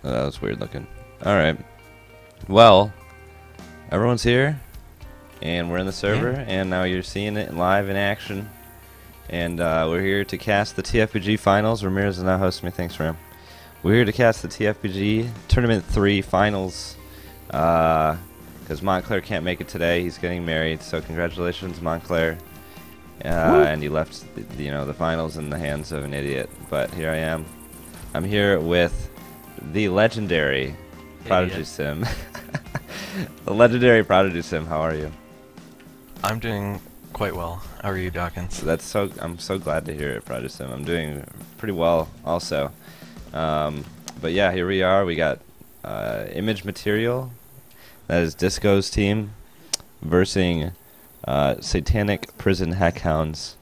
Oh, that was weird looking. Alright. Well, everyone's here, and we're in the server, and now you're seeing it live in action. And we're here to cast the TFPG finals. Ramirez is now hosting me. Thanks, Ram. We're here to cast the TFPG Tournament 3 finals. Because Montclair can't make it today. He's getting married, so congratulations, Montclair. And he left the finals in the hands of an idiot. But here I am. I'm here with the legendary Prodigy Sim. The legendary Prodigy Sim. How are you? I'm doing quite well. How are you, Dawkins? I'm so glad to hear it, Prodigy Sim. I'm doing pretty well also. But yeah, here we are. We got Image Material. That is Disco's team versus Satanic Prison Heckhounds,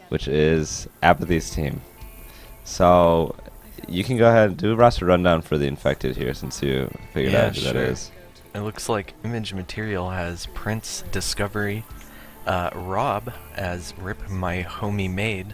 which is Apathy's team. So you can go ahead and do a roster rundown for the infected here, since you figured out who that is. It looks like Image Material has Prince, Discovery, Rob as Rip My Homie Maid,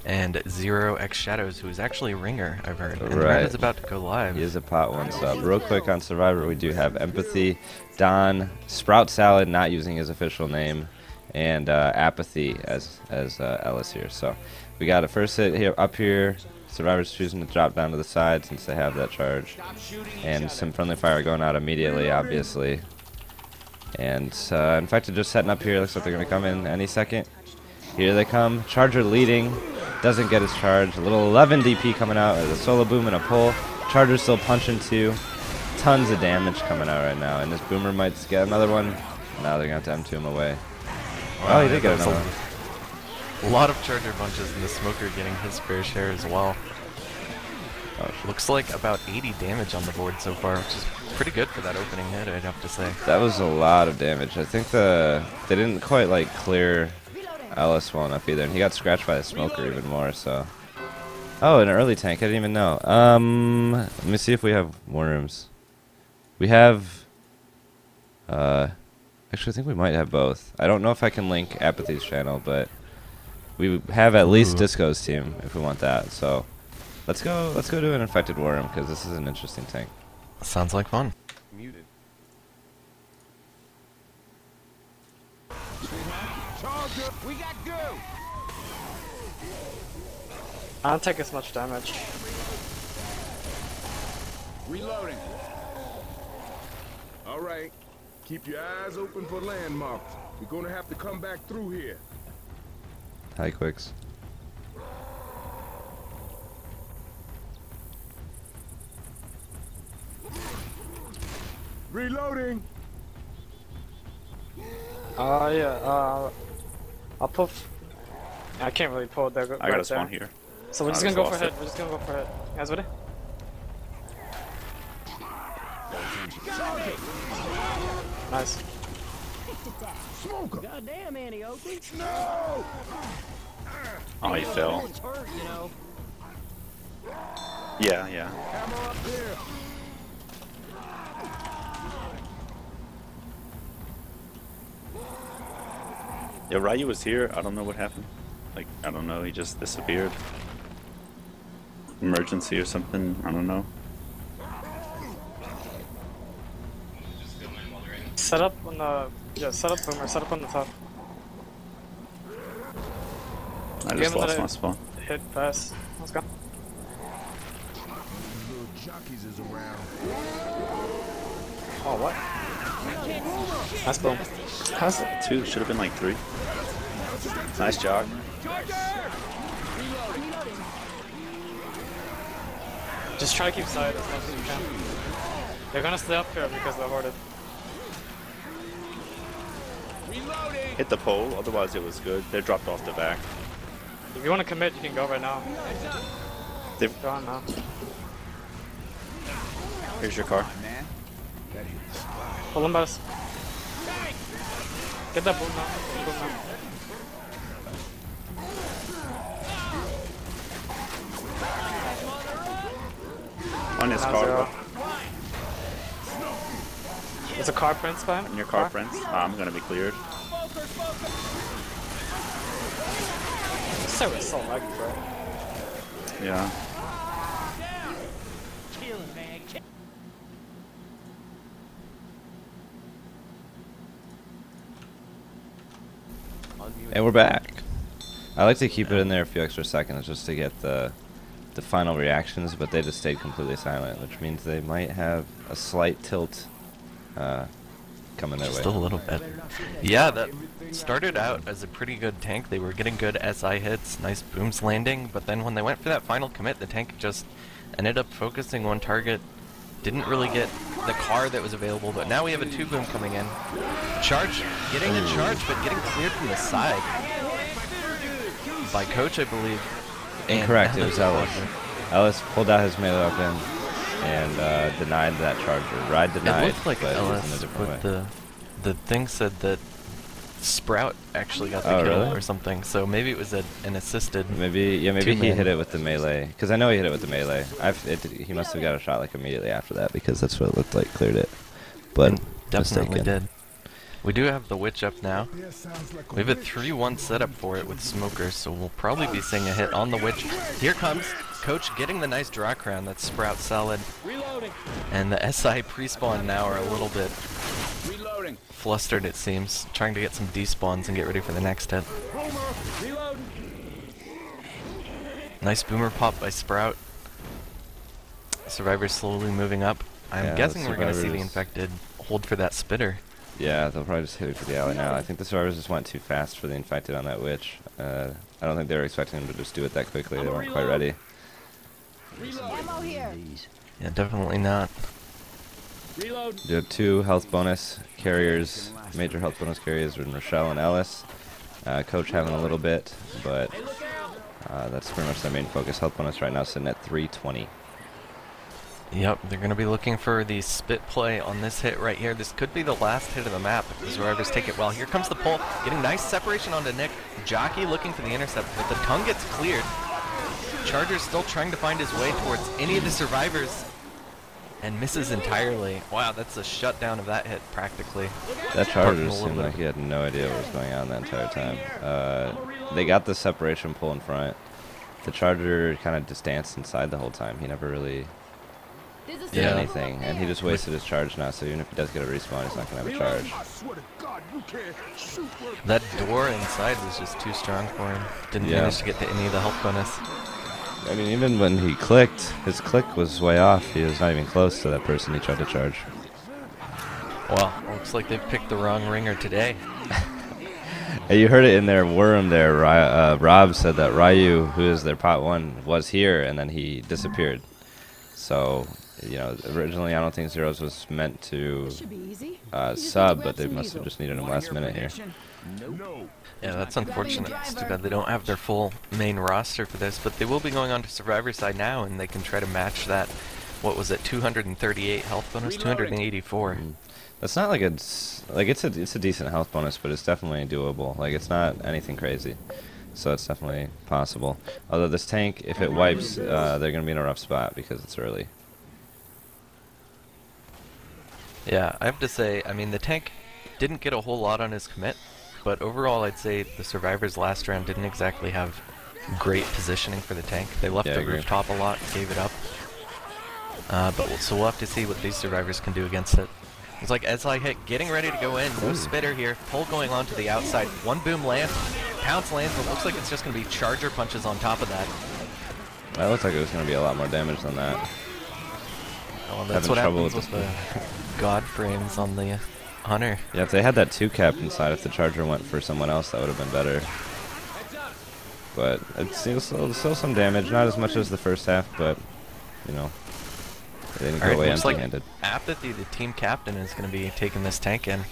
and Zero X Shadows, who is actually a ringer, I've heard. And the ring is about to go live. He is a pot one sub. Real quick on Survivor, we do have Empathy, Don, Sprout Salad, not using his official name, and Apathy as Ellis here. So we got a first hit here up here. Survivor's choosing to drop down to the side since they have that charge. And some friendly fire going out immediately, obviously. And Infected just setting up here. Looks like they're going to come in any second. Here they come. Charger leading. Doesn't get his charge. A little 11 DP coming out. A solo boom and a pull. Charger still punching too. Tons of damage coming out right now. And this boomer might get another one. Now they're going to have to M2 him away. Wow, oh, he did get another one. A lot of charger bunches, and the smoker getting his fair share as well. Oh, looks like about 80 damage on the board so far, which is pretty good for that opening hit, I'd have to say. That was a lot of damage. I think they didn't quite like clear Ellis well enough either, and he got scratched by the smoker even more. So, oh, an early tank. I didn't even know. Let me see if we have more rooms. We have. Actually, I think we might have both. I don't know if I can link Apathy's channel, but we have at least Disco's team if we want that. So, let's go do an infected war room, because this is an interesting tank. Sounds like fun. Muted. We got go. I don't take as much damage. Reloading. All right. Keep your eyes open for landmarks. We're gonna have to come back through here. Hi, Quicks. Reloading. Yeah. I'll pull. I can't really pull there. I got a spawn here. So we're just gonna go for hit. We're just gonna go for hit. You guys ready? Nice. Smoker. Goddamn, Annie Oakley. No. Oh, he fell. Hurt, you know. Yeah. Hammer up there. Yeah, Ryu was here. I don't know what happened. Like, I don't know. He just disappeared. Emergency or something. I don't know. Set up on the set up boomer. Set up on the top. I just lost my spawn. Hit fast. Let's go. Little jockeys is around. Oh what? Nice boom. How's it? 2 should have been like 3. Nice jog. Just try to keep side as much as you can. They're gonna stay up here because they're hoarded. Hit the pole, otherwise it was good. They dropped off the back. If you want to commit, you can go right now. They've Go on now. Here's your car. Pull them by us. Get that boom now. Get the boom now. On his Now car. zero. There's a car prince by him. On your car, friends. I'm gonna be cleared. This server's so laggy, bro. Yeah. And we're back. I like to keep it in there a few extra seconds just to get the final reactions, but they just stayed completely silent, which means they might have a slight tilt coming their way. Just a little bit. Yeah, that started out as a pretty good tank. They were getting good SI hits, nice booms landing, but then when they went for that final commit, the tank just ended up focusing on target. Didn't really get the car that was available, but now we have a 2-boom coming in. Charge, getting a charge, but getting cleared from the side. By Coach, I believe. Incorrect, it was Ellis. Ellis pulled out his melee weapon and denied that charger. Ride denied, it looked like but Ellis, in a different way. but the thing said that Sprout actually got the Oh, kill really? or something, so maybe it was an assisted. Maybe he two-man. hit it with the melee, because I know he hit it with the melee. He must have got a shot like immediately after that, because that's what it looked like, cleared it. But Definitely mistaken. did. We do have the Witch up now. We have a 3-1 setup for it with Smoker, so we'll probably be seeing a hit on the Witch. Here comes Coach getting the nice draw crown. That's Sprout solid. And the SI pre-spawn now are a little bit flustered, it seems, trying to get some despawns and get ready for the next hit. Nice boomer pop by Sprout. Survivors slowly moving up. I'm Yeah, guessing the we're going to see the Survivors- infected hold for that spitter. Yeah, they'll probably just hit it for the alley now. I think the survivors just went too fast for the infected on that witch. I don't think they were expecting them to just do it that quickly. They weren't quite ready. Ammo here. Yeah, definitely not. You have 2 health bonus carriers, major health bonus carriers in Rochelle and Ellis. Coach having a little bit, but that's pretty much their main focus. Health bonus right now sitting at 320. Yep, they're going to be looking for the spit play on this hit right here. This could be the last hit of the map if the survivors take it well. Here comes the pull, getting nice separation onto Nick. Jockey looking for the intercept, but the tongue gets cleared. Charger's still trying to find his way towards any of the survivors and misses entirely. Wow, that's a shutdown of that hit practically. That Parking Charger a seemed little like he had no idea what was going on the entire time. They got the separation pull in front. The Charger kind of just danced inside the whole time. He never really did Yeah. anything, and he just wasted his charge now, so even if he does get a respawn, he's not going to have a charge. I swear to God, you can't shoot worth That door inside was just too strong for him. Didn't Yeah. manage to get to any of the health bonus. I mean, even when he clicked, his click was way off. He was not even close to that person he tried to charge. Well, looks like they've picked the wrong ringer today. Hey, you heard it in their worm there. Rob said that Ryu, who is their pot 1, was here, and then he disappeared. So, you know, originally I don't think Zeros was meant to Should be easy. sub, but they must have just needed him last minute here. no. Yeah, that's unfortunate. It's too bad they don't have their full main roster for this, but they will be going on to Survivor side now, and they can try to match that. What was it? 238 health bonus, 284. That's not like it's a decent health bonus, but it's definitely doable. Like, it's not anything crazy, so it's definitely possible. Although this tank, if it wipes, they're gonna be in a rough spot because it's early. Yeah, I have to say, I mean, the tank didn't get a whole lot on his commit, but overall I'd say the Survivors last round didn't exactly have great positioning for the tank. They left Yeah, I the agree. rooftop a lot, gave it up. So we'll have to see what these Survivors can do against it. It's like SI hit, getting ready to go in. No spitter here. Pull going on to the outside. 1 boom lands. Pounce lands, but looks like it's just going to be charger punches on top of that. That looked like it was gonna be a lot more damage than that. Well, that's Having what trouble happens with with the God frames on the Hunter. Yeah, if they had that 2 cap inside, if the Charger went for someone else, that would have been better. But it's still some damage, not as much as the first half, but, you know, they didn't go Alright, away looks like empty-handed. Apathy, the team captain, is going to be taking this tank in.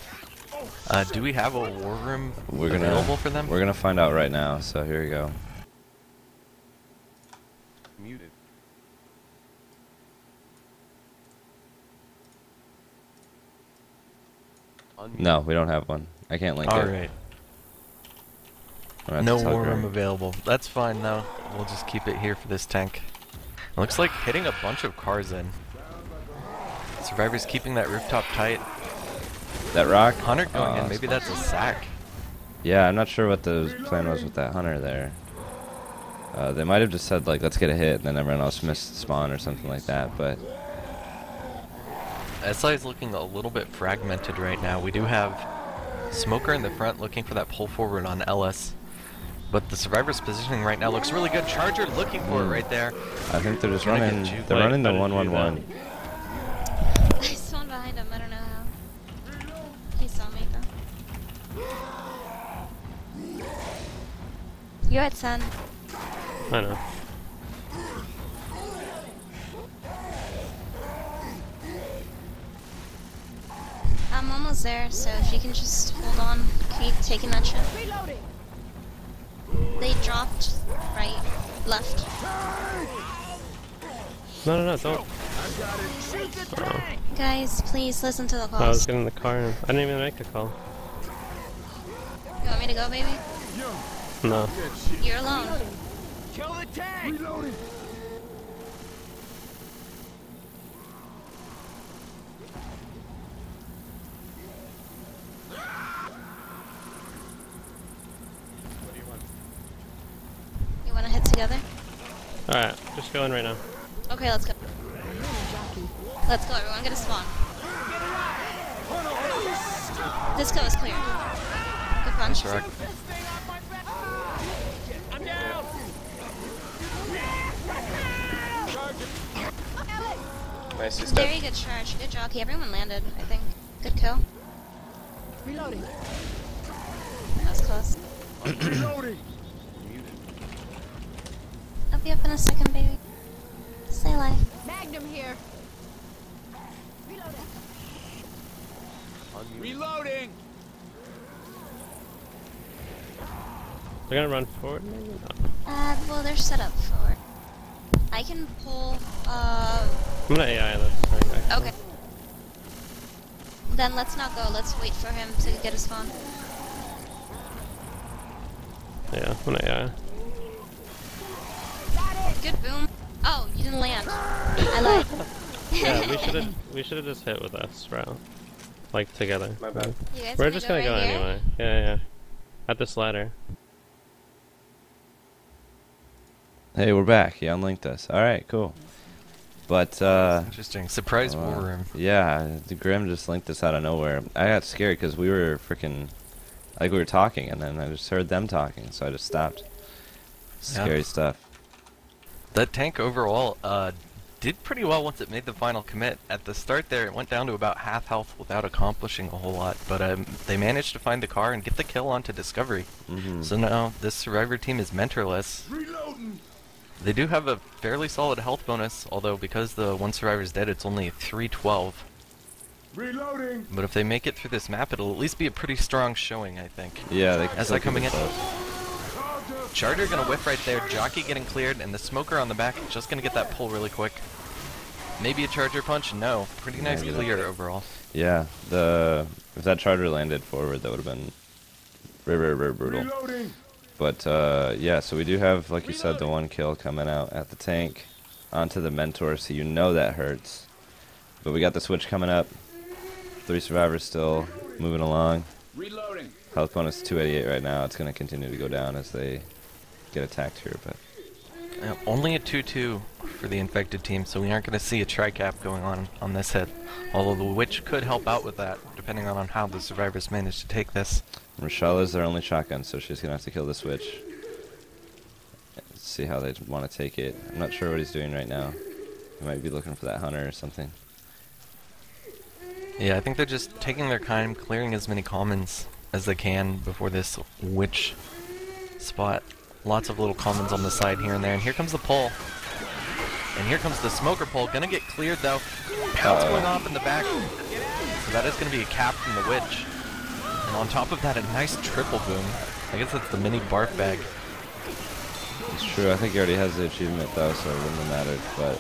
Do we have a war room available for them? We're gonna find out right now, so here we go. Muted. No, we don't have one. I can't link it. Alright. I'm gonna have No to tell war room Greg. available. That's fine though. We'll just keep it here for this tank. Looks like hitting a bunch of cars in. Survivors keeping that rooftop tight. That rock? Hunter going in. Oh, Maybe that's a sack. Yeah, I'm not sure what the plan was with that Hunter there. They might have just said, like, let's get a hit, and then everyone else missed spawn or something like that, but SI is looking a little bit fragmented right now. We do have Smoker in the front looking for that pull forward on LS. But the Survivor's positioning right now looks really good. Charger looking for it right there. I think they're just running. They're running the 1-1-1. I spawned behind him. I don't know how. He saw me though. You're at 10. I know. I'm almost there, so if you can just hold on, keep taking that shit. They dropped right, left. No, don't. Guys, please listen to the I was calls. getting in the car and I didn't even make the call. You want me to go, baby? No. You're alone. Kill the tank! Reloading! You want to hit together? Alright, just go in right now. Okay, let's go. Let's go, everyone. Get a spawn. Disco is clear. Good punch. Shark. I'm down! Nice, he's Very dead. good charge. Good jockey. Everyone landed, I think. Good kill. Reloading! That was close. Reloading! I'll be up in a second, baby. Stay alive. Magnum here. Reloading! They're gonna run forward maybe? No. Well, they're set up for. I can pull, I'm gonna AI this. Right, Okay. Then let's not go. Let's wait for him to get a spawn. Yeah, I'm gonna AI. Good boom. Oh, you didn't land. I lied. Yeah, we should have just hit with us, bro. Like together. My bad. You guys We're wanna just go gonna right go here? anyway. Yeah. At this ladder. Hey, we're back. You unlinked us. All right, cool. But Interesting. Surprise war room. yeah, the Grim just linked us out of nowhere. I got scared because we were freaking, like we were talking, and then I just heard them talking, so I just stopped. Scary stuff. That tank overall did pretty well once it made the final commit. At the start there, it went down to about half health without accomplishing a whole lot, but they managed to find the car and get the kill onto Discovery. So now this Survivor team is mentorless. Reloading! They do have a fairly solid health bonus, although because the one survivor's dead, it's only 312. Reloading! But if they make it through this map, it'll at least be a pretty strong showing, I think. Yeah, they can As still they're coming keep it in. close. Charger gonna whiff right there, Jockey getting cleared, and the Smoker on the back just gonna get that pull really quick. Maybe a Charger punch? No. Pretty nice Maybe clear overall. Yeah, if that charger landed forward, that would have been very brutal. Reloading! But yeah, so we do have, like you said, the one kill coming out at the tank onto the mentor, so you know that hurts. But we got the switch coming up. 3 survivors still moving along. Reloading! Health bonus 288 right now. It's going to continue to go down as they get attacked here. But Only a 2-2 for the infected team, so we aren't going to see a tri-cap going on this hit. Although the Witch could help out with that, depending on how the survivors manage to take this. Rochelle is their only shotgun, so she's going to have to kill the switch. Let's see how they want to take it. I'm not sure what he's doing right now. He might be looking for that hunter or something. Yeah, I think they're just taking their time, clearing as many commons as they can before this Witch spot. Lots of little commons on the side here and there, and here comes the pull. And here comes the Smoker pull, gonna get cleared though. Pounce going off in the back. So that is gonna be a cap from the Witch. And on top of that, a nice triple boom. I guess that's the mini barf bag. It's true. I think he already has the achievement though, so it wouldn't have mattered. But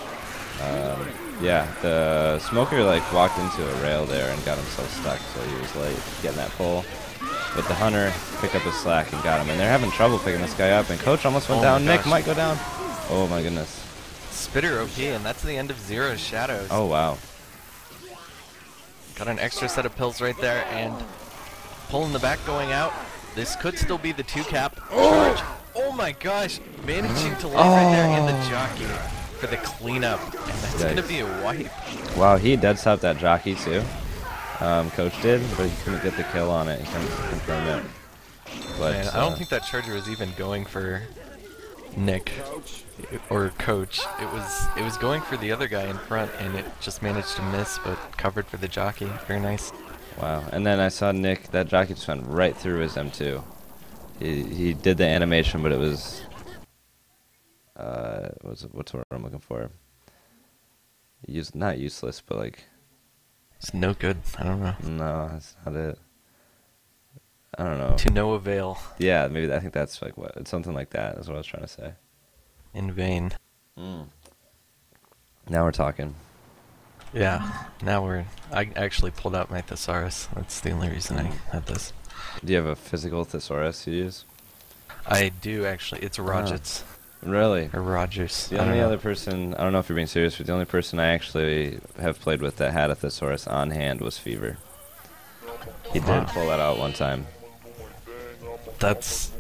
yeah, the Smoker like walked into a rail there and got himself stuck, so he was late getting that pull. But the hunter picked up his slack and got him, and they're having trouble picking this guy up. And Coach almost went down. Nick might go down. Oh my goodness. Spitter OP, and that's the end of Zero's Shadows. Oh wow. Got an extra set of pills right there, and pull in the back going out. This could still be the 2-cap charge. Oh my gosh, managing to land right there in the jockey for the cleanup, and that's gonna be a wipe. Wow, he dead stopped that jockey too. Coach did, but he couldn't get the kill on it. He couldn't confirm it. But Man, I don't think that charger was even going for Nick or Coach. It was going for the other guy in front, and it just managed to miss, but covered for the jockey. Very nice. Wow. And then I saw Nick. That jockey just went right through his M2. He did the animation, but it was what's the word I'm looking for? Not useless, but like. It's no good. I don't know. No, that's not it. I don't know. To no avail. Yeah, maybe I think that's like what it's something like that. Is what I was trying to say. In vain. Now we're talking. Yeah. Now I actually pulled out my thesaurus. That's the only reason I had this. Do you have a physical thesaurus you use? I do actually. It's Rogers. Really? Or Rogers. The only other person, I don't know if you're being serious, but the only person I actually have played with that had a thesaurus on hand was Fever. He did pull that out one time. That's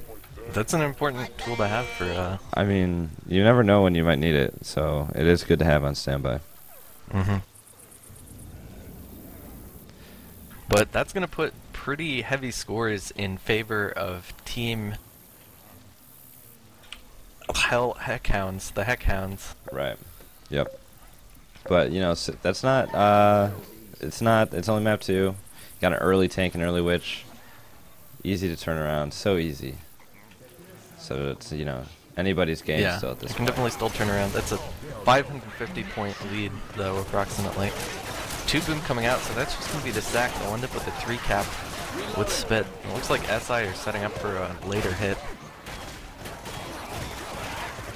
an important tool to have for. I mean, you never know when you might need it, so it is good to have on standby. But that's gonna put pretty heavy scores in favor of Team Heckhounds, the Heckhounds. Right. Yep. But you know, that's not. It's not. It's only map 2. Got an early tank and early witch. Easy to turn around. So easy. So it's, you know, anybody's game still at this point. Can definitely still turn around. That's a 550 point lead though, approximately. 2 boom coming out, so that's just gonna be the sack. They'll end up with a 3 cap with spit. It looks like SI are setting up for a later hit.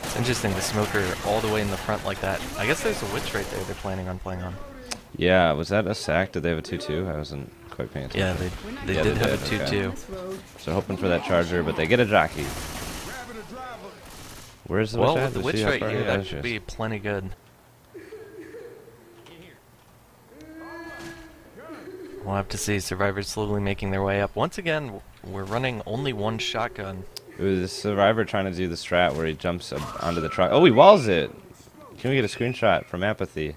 It's interesting, the smoker all the way in the front like that. I guess there's a witch right there they're planning on playing on. Yeah, was that a sack? Did they have a 2-2? I wasn't quite paying attention. Yeah, they did have a 2-2. Okay. So hoping for that charger, but they get a jockey. Where's the witch? Well, with the witch right here, that should be plenty good. We'll have to see. Survivors slowly making their way up. Once again, we're running only 1 shotgun. It was a survivor trying to do the strat where he jumps onto the truck. Oh, he walls it! Can we get a screenshot from Apathy?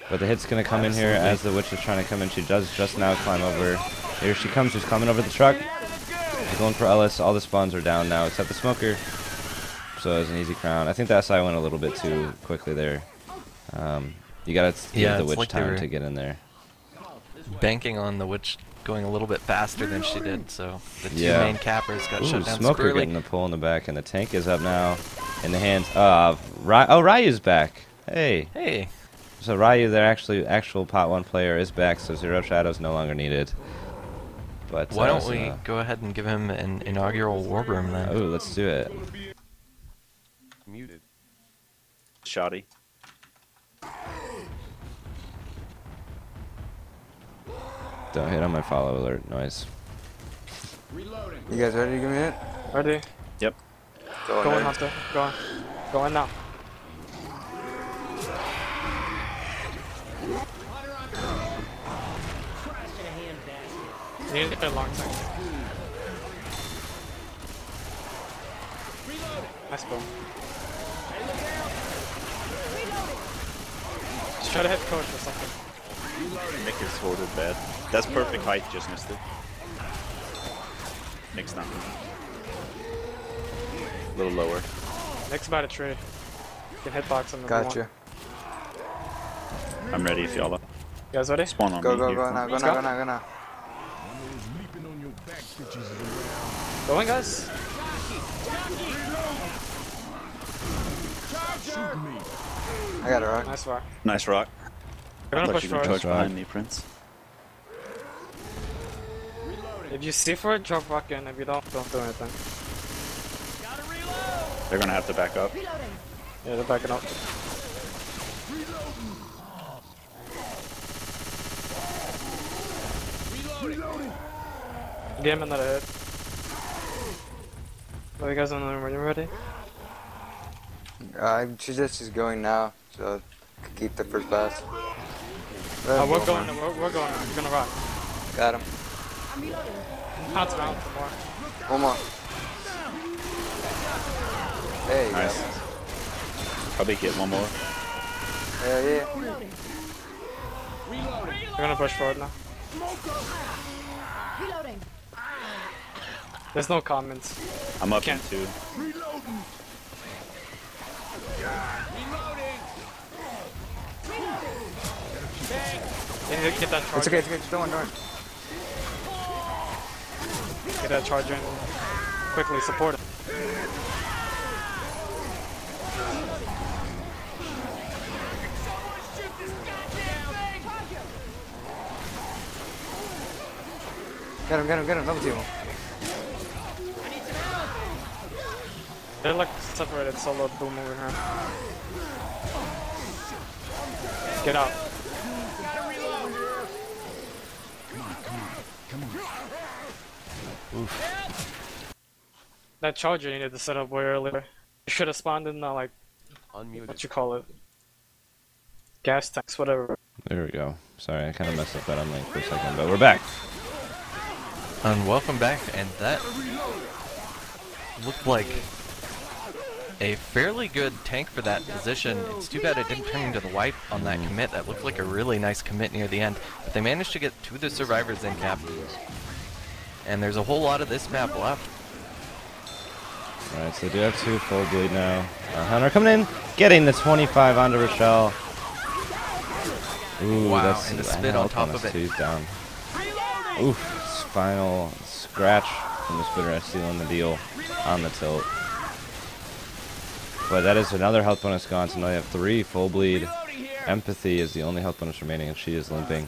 But the hit's going to come in here as the witch is trying to come in. She does just now climb over. Here she comes. She's coming over the truck. She's going for Ellis. All the spawns are down now except the smoker. So it was an easy crown. I think the SI went a little bit too quickly there. You got to give the witch like time to get in there. Banking on the witch going a little bit faster than she did, so the 2 main cappers got shut down. Smoker getting the pull in the back, and the tank is up now in the hands of Ryu's back. Hey. So Ryu, their actual pot 1 player, is back, so 0 shadows no longer needed. But why don't we go ahead and give him an inaugural war room then? Oh, let's do it. Muted. Shoddy. Don't hit on my follow alert noise. You guys ready to give me it? Ready? Yep. Go in, Hunter. Go in. Go in now. You need to get a long time. Nice boom. Just try to hit coach or something. Nick is hoarded bad. That's perfect height, just missed it. Nick's not. A little lower. Nick's by the tree. You can hitbox him. Gotcha. I'm ready if y'all are. You guys ready? Spawn on Go me. now, here. go now. Going, guys. I got a rock. Nice rock. Nice rock. We're gonna But push you can forward. charge behind me, Prince. If you see for it, drop rock in. If you don't do anything. They're gonna have to back up. Yeah, they're backing up. Give him another hit. Are you guys in the room when you're ready? She's just going now, so keep the first pass. We're going. We're going. We're gonna rock. Got him. Bounce around for more. One more. There you Nice. go. Probably get one more. Yeah. They're gonna push forward now. There's no comments. I'm up in Can't. 2. They need to get that charger. It's okay, it's okay. Just don't run. Get that charger and quickly support it. Get him. Double team him. They're like separated solo boom over here. Get out. Oof. That charger needed to set up way earlier. You should have spawned in the like, what you call it? Gas tanks, whatever. There we go. Sorry, I kind of messed up that unlink for a second, but we're back. And welcome back, and that looked like a fairly good tank for that position. It's too bad it didn't turn into the wipe on that commit. That looked like a really nice commit near the end. But they managed to get 2 of the survivors in cap. And there's a whole lot of this map left. Alright, so they do have 2 full bleed now. Hunter coming in, getting the 25 onto Rochelle. Ooh, Wow, that's and the a spin hell on top bonus of it. too. He's down. Oof, final scratch from the spitter sealing the deal on the tilt. But that is another health bonus gone, so now they have 3 full bleed. Empathy is the only health bonus remaining, and she is limping.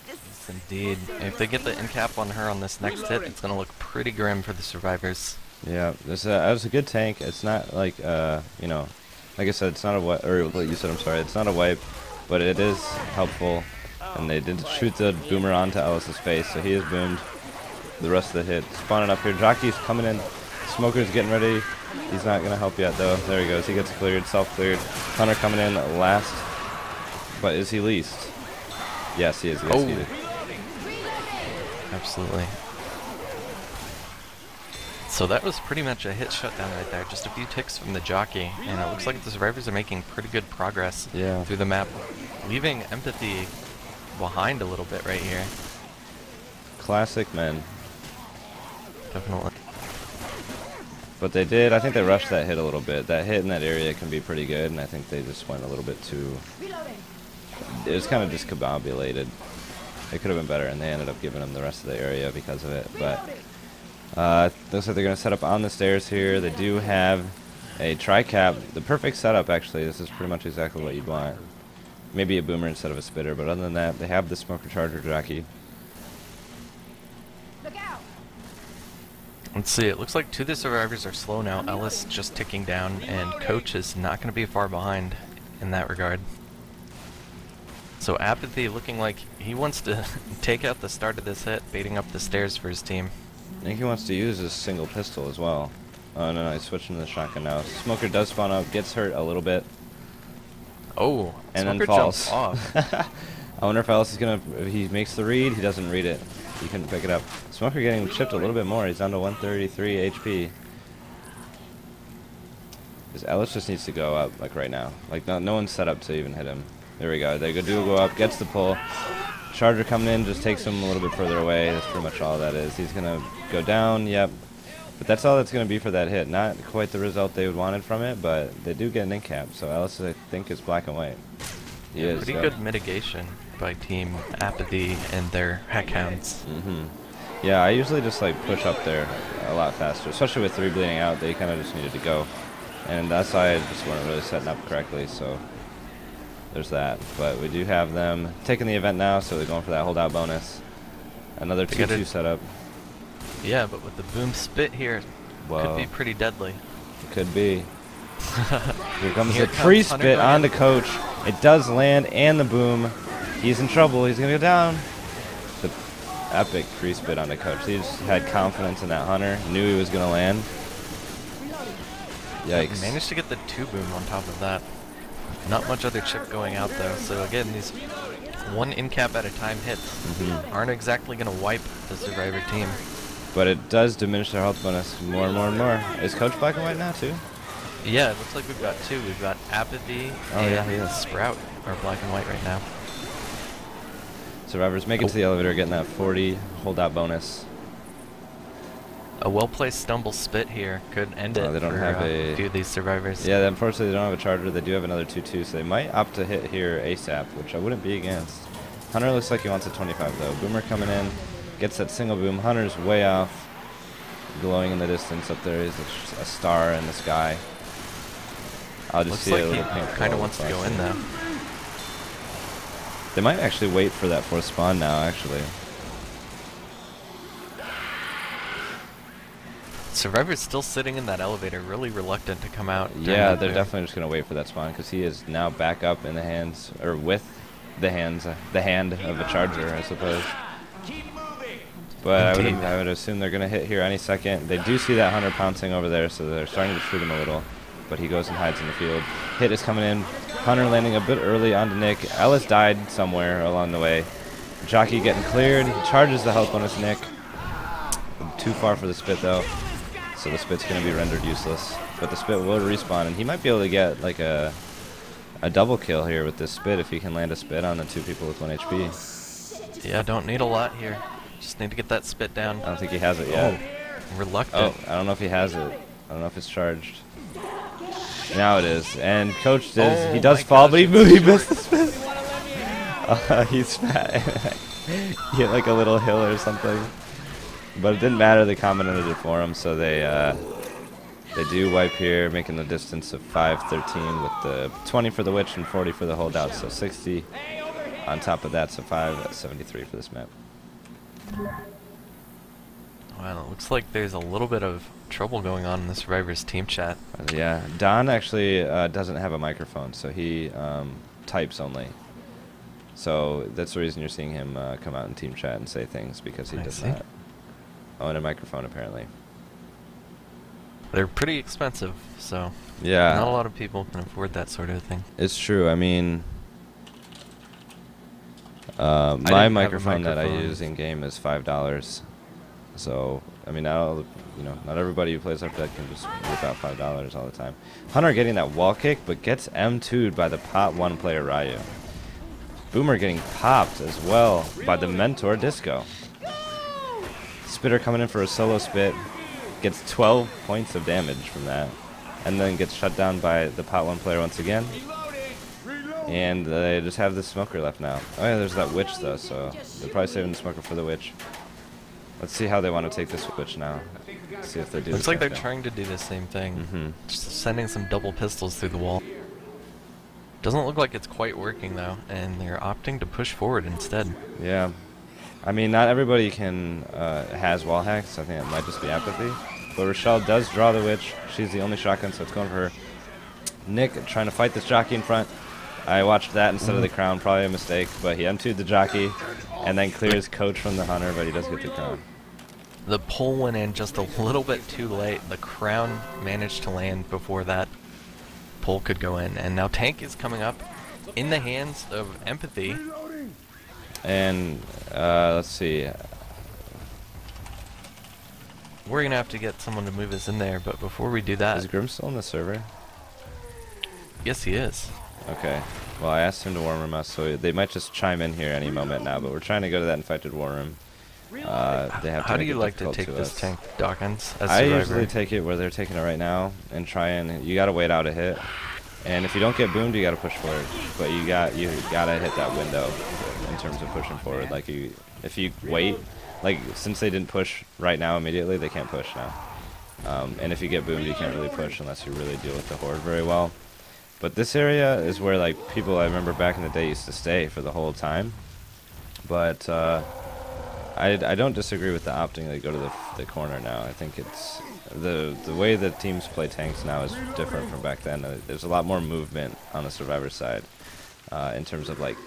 Yes, indeed. If they get the end cap on her on this next hit, it's going to look pretty grim for the survivors. Yeah, that was a good tank. It's not like, you know, like I said, it's not a wipe, or what you said, I'm sorry, it's not a wipe, but it is helpful. And they did shoot the boomer onto Ellis's face, so he is boomed. The rest of the hit. Spawning up here. Jockey's coming in. Smoker's getting ready. He's not going to help yet, though. There he goes. He gets cleared. Self-cleared. Hunter coming in last. But is he least? Yes, he is. Yes, he is. Absolutely. So that was pretty much a hit shutdown right there. Just a few ticks from the jockey. And it looks like the survivors are making pretty good progress through the map. Leaving Empathy behind a little bit right here. Classic men. Definitely. But they did. I think they rushed that hit a little bit. That hit in that area can be pretty good, and I think they just went a little bit too... It was kind of discombobulated. It could have been better, and they ended up giving them the rest of the area because of it. But looks like they're going to set up on the stairs here. They do have a tri-cap. The perfect setup, actually. This is pretty much exactly what you'd want. Maybe a boomer instead of a spitter, but other than that, they have the smoker charger jockey. Let's see, it looks like 2 of the survivors are slow now. Ellis just ticking down, and Coach is not going to be far behind in that regard. So Apathy looking like he wants to take out the start of this hit, baiting up the stairs for his team. I think he wants to use his single pistol as well. Oh, no, he's switching to the shotgun now. Smoker does spawn up, gets hurt a little bit. Oh, and Smoker then falls. jumps off. I wonder if Ellis is going to... If he makes the read, he doesn't read it. He couldn't pick it up. Smoker getting chipped a little bit more. He's down to 133 HP. Because Ellis just needs to go up, like, right now. Like, no one's set up to even hit him. There we go. They go up, gets the pull. Charger coming in, just takes him a little bit further away. That's pretty much all that is. He's going to go down, yep. But that's all that's going to be for that hit. Not quite the result they wanted from it, but they do get an in cap. So Ellis, I think, is black and white. He is. Pretty good mitigation by Team Apathy and their Heckhounds. Yeah, I usually just like push up there a lot faster, especially with 3 bleeding out. They kind of just needed to go, and that's why I just weren't really setting up correctly. So there's that. But we do have them taking the event now, so they're going for that holdout bonus. Another 2-2 setup. Yeah, but with the boom spit here, could be pretty deadly. Could be. Here comes the pre-spit onto Coach. It does land, and the boom. He's in trouble. He's going to go down. The epic pre-spit onto Coach. He just had confidence in that Hunter. Knew he was going to land. Yikes. He managed to get the 2 boom on top of that. Not much other chip going out, though. So again, these 1 in cap at a time hits aren't exactly going to wipe the survivor team. But it does diminish their health bonus more and more and more. Is Coach black and white now, too? Yeah, it looks like we've got 2. We've got Apathy Oh, and yeah, he is. Sprout are black and white right now. Survivors make it to the elevator, getting that 40 holdout bonus. A well-placed stumble spit here could end it They don't for have a few of these survivors. Yeah, unfortunately they don't have a charger. They do have another 2-2, so they might opt to hit here ASAP, which I wouldn't be against. Hunter looks like he wants a 25 though. Boomer coming in, gets that single boom. Hunter's way off, glowing in the distance. Up there is a star in the sky. I'll just Looks see like a he little pink kind of glow wants to go flashing. in though. They might actually wait for that fourth spawn now, actually. Survivor's still sitting in that elevator, really reluctant to come out. during Yeah, that they're boom. definitely just going to wait for that spawn because he is now back up in the hands, or with the hands, the hand of a charger, I suppose. But I would assume they're going to hit here any second. They do see that Hunter pouncing over there, so they're starting to shoot him a little. But he goes and hides in the field. Hit is coming in. Hunter landing a bit early onto Nick. Ellis died somewhere along the way. Jockey getting cleared. He charges the health bonus, Nick. Too far for the spit, though. So the spit's going to be rendered useless. But the spit will respawn, and he might be able to get like a double kill here with this spit if he can land a spit on the two people with 1 HP. Yeah, don't need a lot here. Just need to get that spit down. I don't think he has it yet. Oh, reluctant. Oh, I don't know if he has it. I don't know if it's charged. Now it is. And Coach does, he does fall, but he missed the spit. He's fat. He hit like a little hill or something. But it didn't matter, they commented it for him, so they do wipe here, making the distance of 5-13 with the 20 for the witch and 40 for the holdout, so 60 on top of that, so 5-73 for this map. Well, it looks like there's a little bit of trouble going on in the Survivors team chat. Yeah, Don actually doesn't have a microphone, so he types only. So that's the reason you're seeing him come out in team chat and say things, because he does not own a microphone apparently. They're pretty expensive, so yeah, not a lot of people can afford that sort of thing. It's true. I mean, my microphone that I use in game is $5. So I mean, not everybody who plays up that can just whip out $5 all the time. Hunter getting that wall kick, but gets M2'd by the pot 1 player Ryu. Boomer getting popped as well by the mentor Disco. Spitter coming in for a solo spit, gets 12 points of damage from that, and then gets shut down by the pot 1 player once again. And they just have the smoker left now. Oh yeah, there's that witch though, so they're probably saving the smoker for the witch. Let's see how they want to take this witch now. See if they do. Looks like they're trying to do the same thing. Just sending some double pistols through the wall. Doesn't look like it's quite working though, and they're opting to push forward instead. Yeah. I mean, not everybody can has wall hacks. I think it might just be apathy. But Rochelle does draw the witch. She's the only shotgun, so it's going for her. Nick trying to fight this jockey in front. I watched that instead of the crown, probably a mistake, but he M2'd the jockey and then clears Coach from the hunter, but he does get the crown. The pull went in just a little bit too late. The crown managed to land before that pull could go in, and now Tank is coming up in the hands of Empathy. And let's see. We're gonna have to get someone to move us in there, but before we do that, Is Grim still on the server? yes, he is. Okay. Well, I asked him to warm room us, so they might just chime in here any moment now. But we're trying to go to that infected war room. They have to How do make you it like to difficult take this us. tank, Dawkins? As I Survivor? usually take it where they're taking it right now and try and you gotta wait out a hit. And if you don't get boomed, you gotta push forward. But you gotta hit that window in terms of pushing forward. Like if you wait, like since they didn't push right now immediately, they can't push now. And if you get boomed, you can't really push unless you really deal with the horde very well. But this area is where like people I remember back in the day used to stay for the whole time. But I don't disagree with the opting to go to the corner now. I think it's the way that teams play tanks now is different from back then. There's a lot more movement on the survivor side in terms of like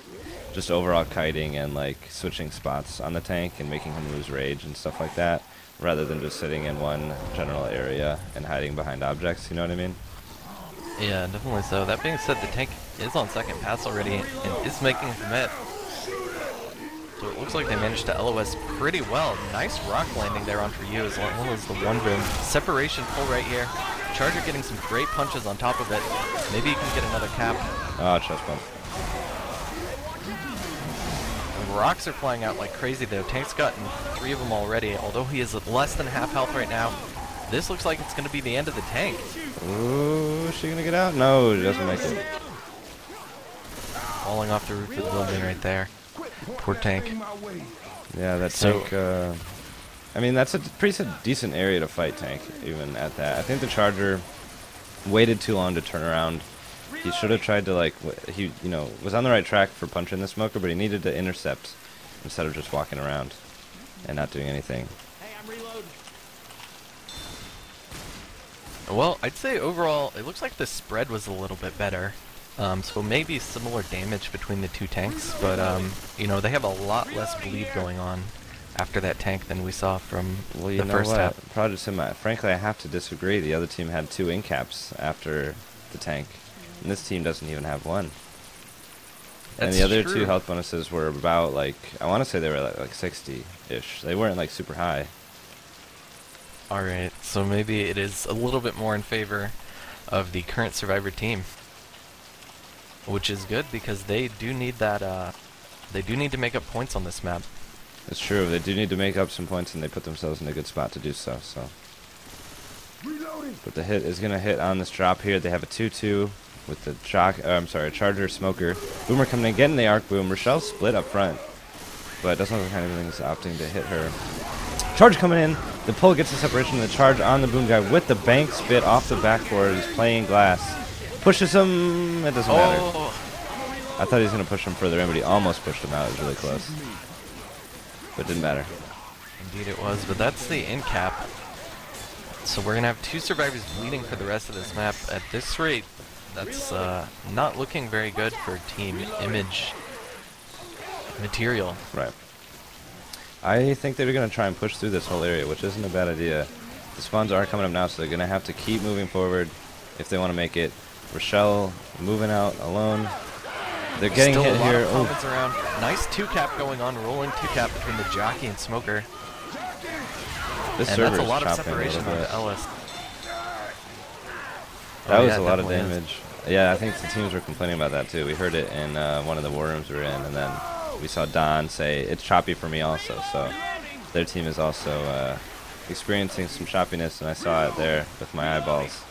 just overall kiting and like switching spots on the tank and making him lose rage and stuff like that, rather than just sitting in one general area and hiding behind objects. You know what I mean? Yeah, definitely so. That being said, the tank is on second pass already and is making a commit. So it looks like they managed to LOS pretty well. Nice rock landing there on for you as well as the one boom. Separation pull right here. Charger getting some great punches on top of it. Maybe he can get another cap. Oh, chest bump. Rocks are flying out like crazy though. Tank's gotten 3 of them already, although he is less than half health right now. This looks like it's going to be the end of the tank. Ooh, is she going to get out? No, she doesn't make it. Falling off the roof of the building right there. Poor tank. Yeah, that tank, I mean, that's a pretty decent area to fight tank, even at that. I think the Charger waited too long to turn around. He should have tried to, like, he, you know, was on the right track for punching the smoker, but he needed to intercept instead of just walking around and not doing anything. Hey, I'm reloading. Well, I'd say overall, it looks like the spread was a little bit better. So maybe similar damage between the two tanks, but, you know, they have a lot less bleed going on after that tank than we saw from the first half. Project Sim, frankly, I have to disagree. The other team had 2 in-caps after the tank, and this team doesn't even have 1. And the other 2 health bonuses were about, like, I want to say they were like 60-ish. They weren't, like, super high. Alright, so maybe it is a little bit more in favor of the current Survivor team. Which is good, because they do need that, they do need to make up points on this map. It's true, they do need to make up some points, and they put themselves in a good spot to do so, But the hit is going to hit on this drop here. They have a 2-2 with the Charger Smoker. Boomer coming in, getting the arc boom. Rochelle's split up front, but it doesn't look like anything's opting to hit her. Charge coming in. The pull gets the separation. The charge on the boom guy with the bank spit off the backboard. He's playing glass. Pushes him. It doesn't matter. I thought he was going to push him further in, but he almost pushed him out. It was really close. But it didn't matter. Indeed it was, but that's the end cap. So we're going to have 2 survivors bleeding for the rest of this map. At this rate, that's not looking very good for Team Image Material. Right. I think they're going to try and push through this whole area, which isn't a bad idea. The spawns are coming up now, so they're going to have to keep moving forward if they want to make it. Rochelle moving out alone. They're getting Still hit a lot here. Of comments around. Nice 2-cap going on, rolling 2-cap between the jockey and smoker. This and server's that's a lot of chopping separation a little on bit. the Ellis. That was yeah, a lot of damage. Yeah, I think the teams were complaining about that too. We heard it in one of the war rooms we were in, and then we saw Don say, it's choppy for me also. So their team is also experiencing some choppiness, and I saw it there with my eyeballs.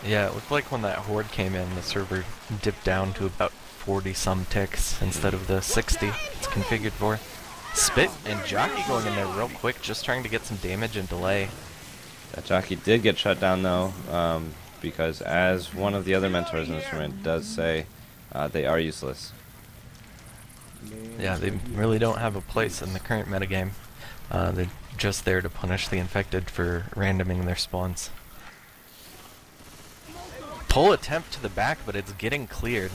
Yeah, it looked like when that horde came in, the server dipped down to about 40-some ticks instead of the 60 it's configured for. Spit and Jockey going in there real quick, just trying to get some damage and delay. That Jockey did get shut down though, because as one of the other mentors in this tournament does say, they are useless. Yeah, they really don't have a place in the current metagame. They're just there to punish the infected for randoming their spawns. Pull attempt to the back, but it's getting cleared.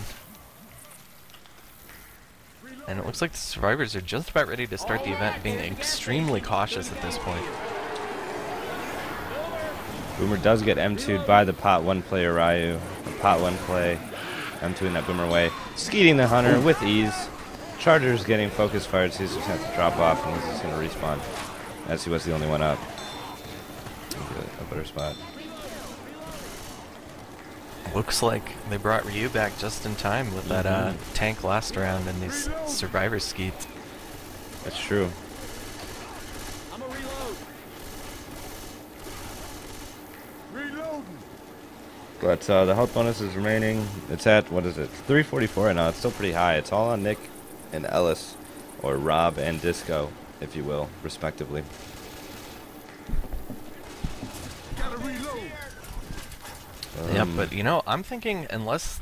And it looks like the survivors are just about ready to start the event, being extremely cautious at this point. Boomer does get M2'd by the pot 1 player Ryu. The pot 1 play, M2'ing that Boomer away. Skeeting the Hunter with ease. Charger's getting focus fired, so he's just going to have to drop off, and he's just going to respawn, as he was the only one up. A better spot. Looks like they brought Ryu back just in time with that tank last round and these survivor skeets. That's true. I'm a reload. But the health bonus is remaining. It's at, what is it, 344 right now. It's still pretty high. It's all on Nick and Ellis, or Rob and Disco, if you will, respectively. Yeah, but you know, I'm thinking unless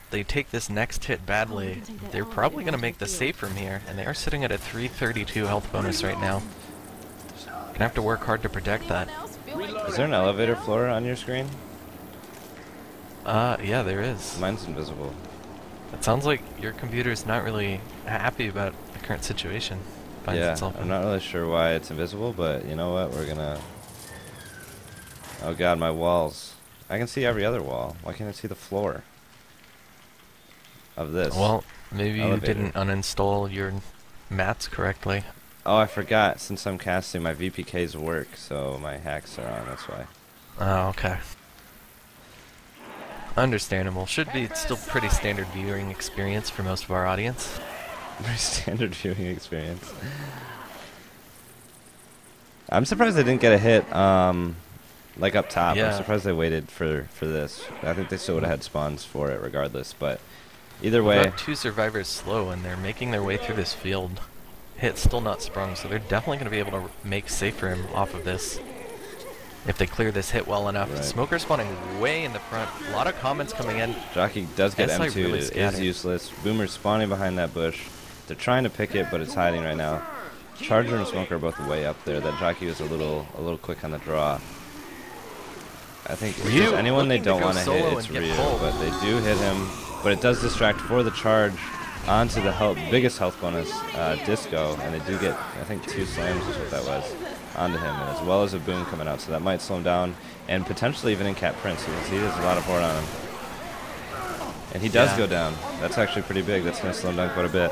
they take this next hit badly, they're probably going to make the save from here, and they are sitting at a 332 health bonus right now. Gonna have to work hard to protect that. Is there an elevator floor on your screen? Yeah, there is. Mine's invisible. It sounds like your computer's not really happy about the current situation. Yeah, I'm not really sure why it's invisible, but you know what, we're gonna... Oh god, my walls. I can see every other wall. Why can't I see the floor of this? Well, maybe elevator? You didn't uninstall your mats correctly. Oh, I forgot. Since I'm casting, my VPKs work, so my hacks are on. That's why. Oh, okay. Understandable. Should be still pretty standard viewing experience for most of our audience. Very standard viewing experience. I'm surprised they didn't get a hit, like up top. Yeah. I'm surprised they waited for this. I think they still would have had spawns for it regardless, but either way. We've got 2 survivors slow, and they're making their way through this field. Hit still not sprung, so they're definitely going to be able to make safe for him off of this. If they clear this hit well enough. Right. Smoker spawning way in the front. A lot of comments coming in. Jockey does get SI M2. really It is scattered. useless. Boomer spawning behind that bush. They're trying to pick it, but it's hiding right now. Charger and Smoker are both way up there. That Jockey was a little quick on the draw. I think if there's anyone they don't want to hit, it's Ryu, but they do hit him. But it does distract for the charge onto the biggest health bonus, Disco, and they do get, I think, 2 slams is what that was, onto him, and as well as a boom coming out, so that might slow him down, and potentially even in Cat Prince. You can see there's a lot of board on him. And he does go down. That's actually pretty big. That's going to slow him down quite a bit.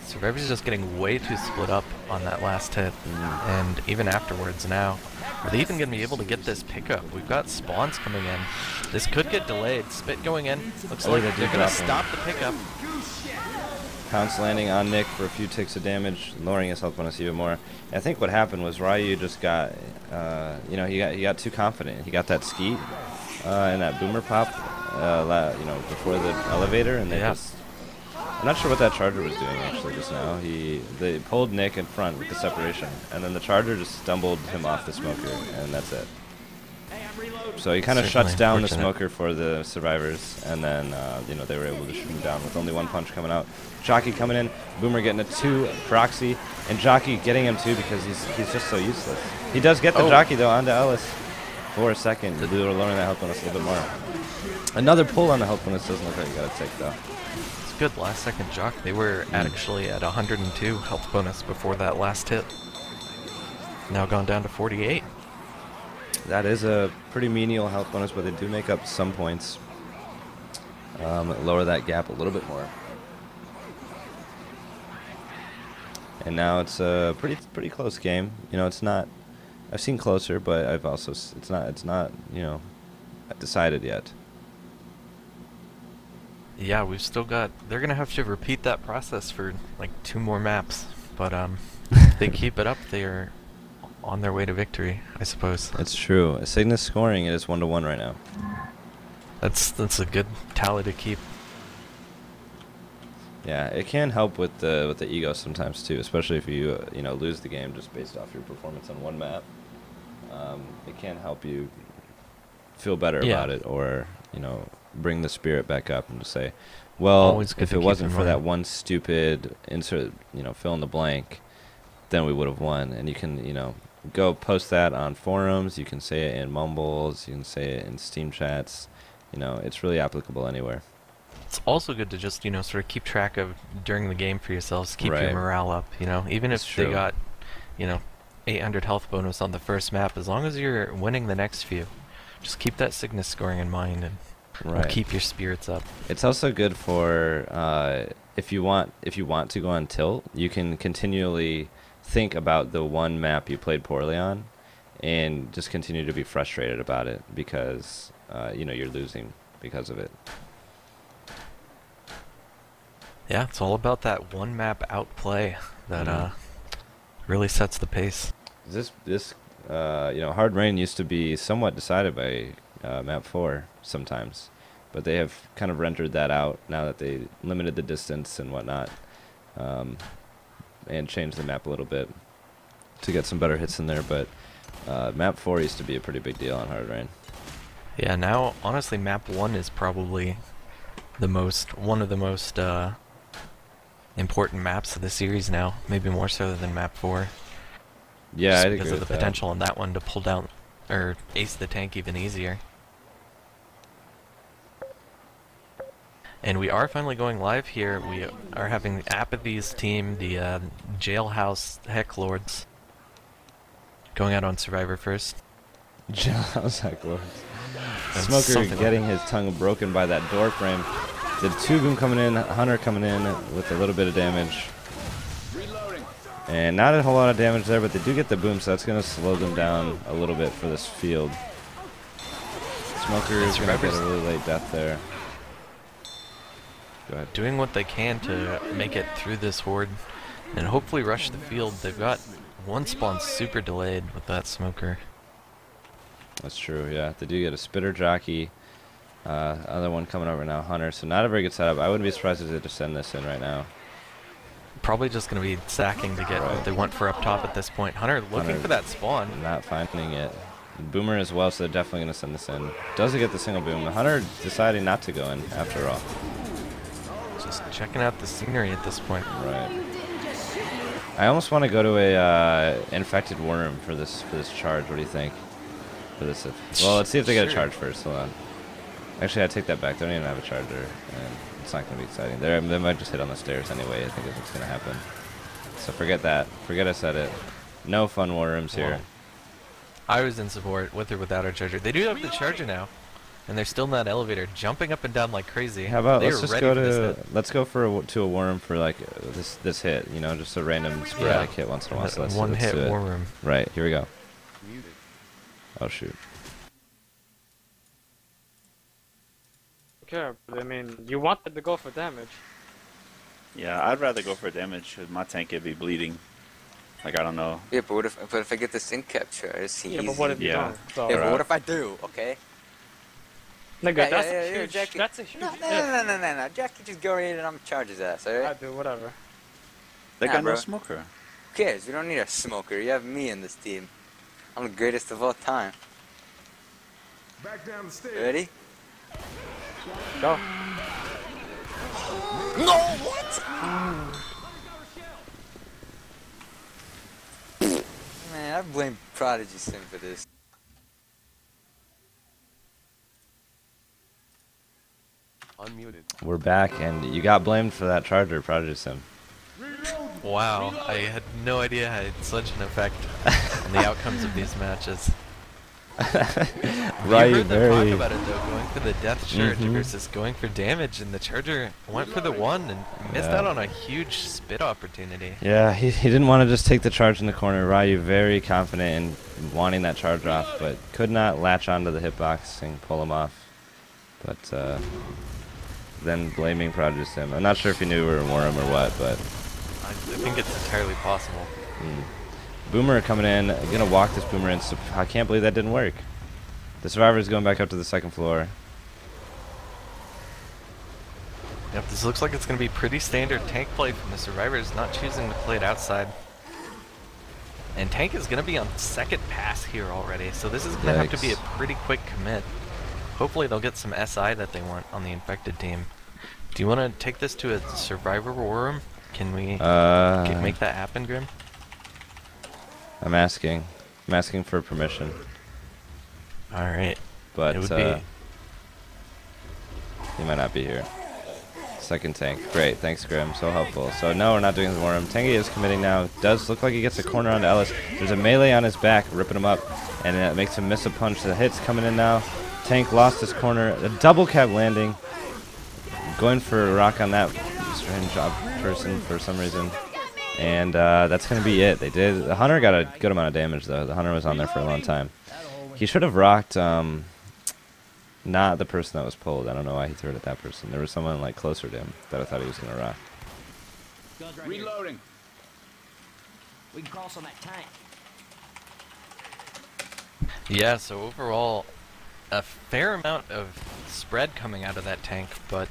Survivor's just getting way too split up on that last hit, and even afterwards now. Are they even going to be able to get this pickup? We've got spawns coming in. This could get delayed. Spit going in. Looks like they're going to stop the pickup. Pounce landing on Nick for a few ticks of damage, lowering his health bonus even more. I think what happened was Ryu just got, you know, he got too confident. He got that skeet and that boomer pop, you know, before the elevator, and they just. I'm not sure what that Charger was doing actually just now. They pulled Nick in front with the separation, and then the Charger just stumbled him off the Smoker, and that's it. So he kind of shuts down the Smoker for the survivors, and then you know, they were able to shoot him down with only 1 punch coming out. Jockey coming in, Boomer getting a 2 proxy, and Jockey getting him 2 because he's just so useless. He does get the Jockey though onto Ellis for a second. They were lowering that health bonus a little bit more. Another pull on the health bonus doesn't look like you got to take though. It's good last second jock. They were actually at 102 health bonus before that last hit. Now gone down to 48. That is a pretty menial health bonus, but they do make up some points. Lower that gap a little bit more. And now it's a pretty close game. You know, it's not. I've seen closer, but I've also it's not you know, decided yet. Yeah, we've still got. They're gonna have to repeat that process for like 2 more maps, but if they keep it up, they are on their way to victory, I suppose. It's true. Cygnus scoring, it is 1-1 right now. That's a good tally to keep. Yeah, it can help with the ego sometimes too, especially if you you know, lose the game just based off your performance on one map. It can help you feel better about it, or you know, bring the spirit back up and just say, well, if it wasn't for that one stupid insert, you know, fill in the blank, then we would have won. And you can, you know, go post that on forums. You can say it in mumbles. You can say it in Steam chats. You know, it's really applicable anywhere. It's also good to just, you know, sort of keep track of during the game for yourselves, keep your morale up, you know, even if they got, you know, 800 health bonus on the first map, as long as you're winning the next few, just keep that Cygnus scoring in mind and keep your spirits up. It's also good for if you want to go on tilt, you can continually think about the one map you played poorly on, and just continue to be frustrated about it because you know, you're losing because of it. Yeah, it's all about that one map outplay that really sets the pace. This you know, Hard Rain used to be somewhat decided by map 4 sometimes, but they have kind of rendered that out now that they limited the distance and whatnot, and changed the map a little bit to get some better hits in there. But map 4 used to be a pretty big deal on Hard Rain. Yeah, now honestly map 1 is probably one of the most important maps of the series now, maybe more so than map 4. Yeah, I'd agree because of with the potential on that one to pull down or ace the tank even easier. And we are finally going live here. We are having Apathy's team, the Jailhouse Hecklords, going out on Survivor first. Jailhouse Hecklords. Smoker getting his tongue broken by that door frame. The 2-boom coming in, Hunter coming in with a little bit of damage. And not a whole lot of damage there, but they do get the boom, so that's going to slow them down a little bit for this field. Smoker is going to get a really late death there. Go ahead. Doing what they can to make it through this horde and hopefully rush the field. They've got one spawn super delayed with that Smoker. That's true, yeah. They do get a Spitter Jockey. Other one coming over now, Hunter. So not a very good setup. I wouldn't be surprised if they just send this in right now. Probably just going to be sacking to get what they want for up top at this point. Hunter looking for that spawn. Not finding it. Boomer as well, so they're definitely going to send this in. Does it get the single boom? Hunter deciding not to go in after all. Just checking out the scenery at this point. Right. I almost want to go to a infected worm for this charge. What do you think? For this, well, let's see if they get a charge first. Hold on. Actually, I take that back. They don't even have a charger, and it's not going to be exciting. They might just hit on the stairs anyway. I think is what's going to happen. So forget that. Forget I said it. No fun war rooms here. I was in support with or without our charger. They do have the charger now, and they're still in that elevator, jumping up and down like crazy. How about let's just go to a war room for like this hit. You know, just a random sporadic hit once in a while. So one hit war room. Right. Here we go. Oh shoot. Okay, but I mean, you wanted to go for damage. Yeah, I'd rather go for damage because my tank could be bleeding. Like, I don't know. Yeah, but if I get the sync capture, it's easy. Yeah, but what if you don't? So, yeah, but what if I do? Okay. Nigga, that's a huge. Jackie. That's a huge. No. Jackie, just go in and I'm charge his ass, alright? I do whatever. They got no smoker. Who cares? You don't need a smoker. You have me in this team. I'm the greatest of all time. Back down the stairs. Ready? Go. No, what? Man, I blame Prodigy Sim for this. Unmuted. We're back, and you got blamed for that charger, Prodigy Sim. Wow, I had no idea I had such an effect on the outcomes of these matches. Right, you heard them talk about it though, going for the death charge versus going for damage, and the charger went for the one and missed out on a huge spit opportunity. Yeah, he didn't want to just take the charge in the corner. Ryu very confident in wanting that charge off, but could not latch onto the hitbox and pull him off. But then blaming Prodigy Sim. I'm not sure if he knew we were in Worm or what, but I think it's entirely possible. Boomer coming in, gonna walk this Boomer in. So I can't believe that didn't work. The Survivor's going back up to the second floor. Yep, this looks like it's gonna be pretty standard tank play from the Survivors, not choosing to play it outside. And tank is gonna be on second pass here already, so this is gonna have to be a pretty quick commit. Hopefully they'll get some SI that they want on the infected team. Do you want to take this to a Survivor war room? Can we make that happen, Grim? I'm asking for permission. All right, but it would be... he might not be here. Second tank, great, thanks Grim, so helpful. So no, we're not doing the war room. Tangy is committing now. Does look like he gets a corner onto Ellis. There's a melee on his back, ripping him up, and it makes him miss a punch. The hit's coming in now. Tank lost his corner. A double cab landing. Going for a rock on that strange person for some reason. And that's going to be it. They did. The Hunter got a good amount of damage, though. The Hunter was on there for a long time. He should have rocked not the person that was pulled. I don't know why he threw it at that person. There was someone like closer to him that I thought he was going to rock. Reloading. We can cross on that tank. Yeah, so overall, a fair amount of spread coming out of that tank, but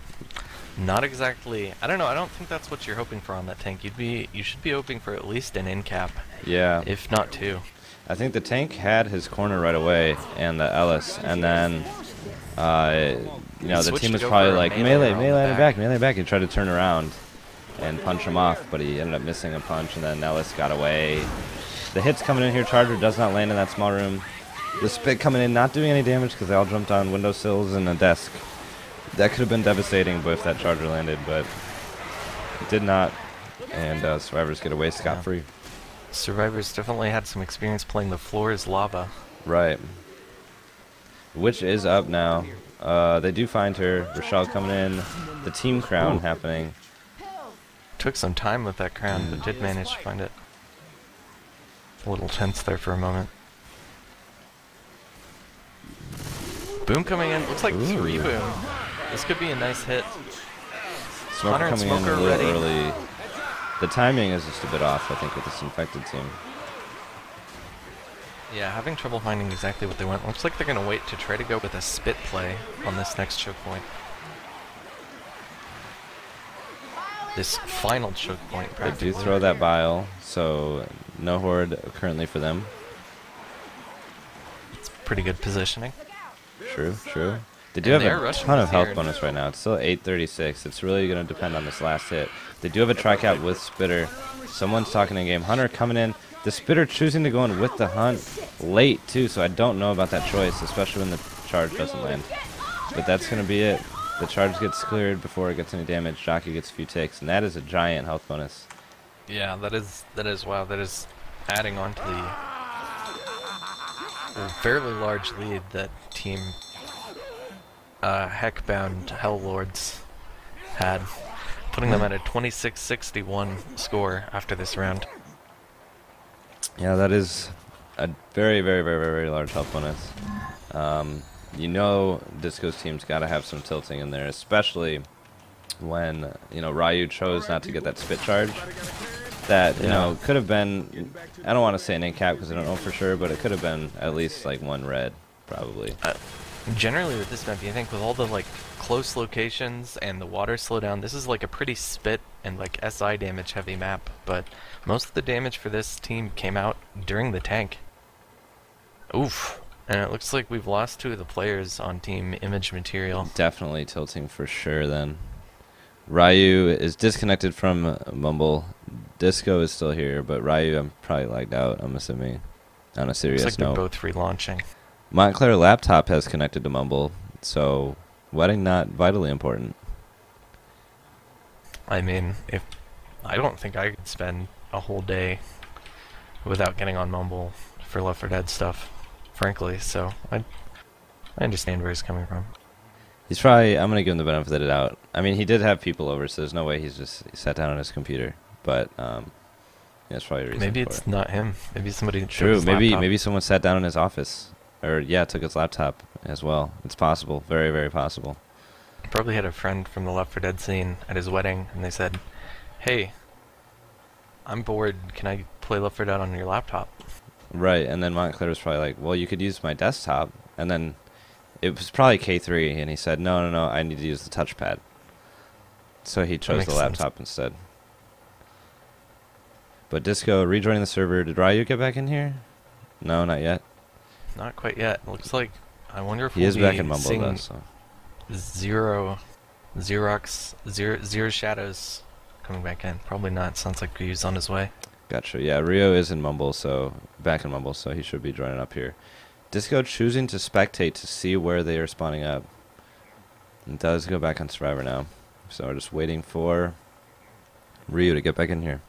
not exactly. I don't know. I don't think that's what you're hoping for on that tank. You should be hoping for at least an in cap. Yeah. If not two. I think the tank had his corner right away, and the Ellis, and then you know, the team was probably like melee back. He tried to turn around and punch him off, but he ended up missing a punch, and then Ellis got away. The hits coming in here. Charger does not land in that small room. The spit coming in, not doing any damage because they all jumped on windowsills and a desk. That could have been devastating, but if that charger landed, but it did not. And Survivors get away scot-free. Survivors definitely had some experience playing the floor as lava. Right. Which is up now. They do find her. Rochelle coming in. The team crown happening. Took some time with that crown, but did manage to find it. A little tense there for a moment. Boom coming in. Looks like 3 boom. This could be a nice hit. Smoker Hunter and coming in Smoker a little ready. early. The timing is just a bit off, I think, with this infected team. Yeah, having trouble finding exactly what they want. Looks like they're going to wait to try to go with a spit play on this next choke point. This final choke point, They practically. do throw that bile, so no horde currently for them. It's pretty good positioning. True, true. They do have a ton of health here. bonus right now. It's still 836. It's really going to depend on this last hit. They do have a tri-cap with Spitter. Someone's talking in game. Hunter coming in. The Spitter choosing to go in with the hunt late, too, so I don't know about that choice, especially when the charge doesn't land. But that's going to be it. The charge gets cleared before it gets any damage. Jockey gets a few takes, and that is a giant health bonus. Yeah, that is wow. That is adding on to the fairly large lead that team Heckbound Helllords had, putting them at a 26-61 score after this round. Yeah, that is a very, very, very, very, very large health bonus. You know Disco's team's got to have some tilting in there, especially when, you know, Ryu chose not to get that spit charge. That, you know, could have been, I don't want to say an in-cap because I don't know for sure, but it could have been at least like 1 red, probably. Generally with this map, you think with all the like close locations and the water slowdown, this is like a pretty spit and like SI damage heavy map, but most of the damage for this team came out during the tank. Oof. And it looks like we've lost 2 of the players on team Image Material. Definitely tilting for sure then. Ryu is disconnected from Mumble. Disco is still here, but Ryu, I'm probably lagged out, I'm assuming, on a serious Looks like note. they're both relaunching. Montclair laptop has connected to Mumble, so wedding not vitally important. I mean, I don't think I could spend a whole day without getting on Mumble for Left 4 Dead stuff, frankly, so I understand where he's coming from. He's probably, I'm going to give him the benefit of the doubt. I mean, he did have people over, so there's no way he sat down on his computer, but yeah, that's probably a reason Maybe for it's it. not him. Maybe somebody took True, his laptop. maybe someone sat down in his office, or yeah, took his laptop as well. It's possible, very, very possible. Probably had a friend from the Left 4 Dead scene at his wedding, and they said, "Hey, I'm bored. Can I play Left 4 Dead on your laptop?" Right, and then Montclair was probably like, well, you could use my desktop, and then it was probably K3, and he said, no, I need to use the touchpad. So he chose the laptop instead. But Disco rejoining the server. Did Ryu get back in here? No, not yet. Not quite yet. Looks like, I wonder if He we'll is be back in Mumble, seeing though, so. Zero Shadows coming back in. Probably not. Sounds like he's on his way. Gotcha. Yeah, Rio is in Mumble, so back in Mumble, so he should be joining up here. Disco choosing to spectate to see where they are spawning up. It does go back on Survivor now. So we're just waiting for Ryu to get back in here.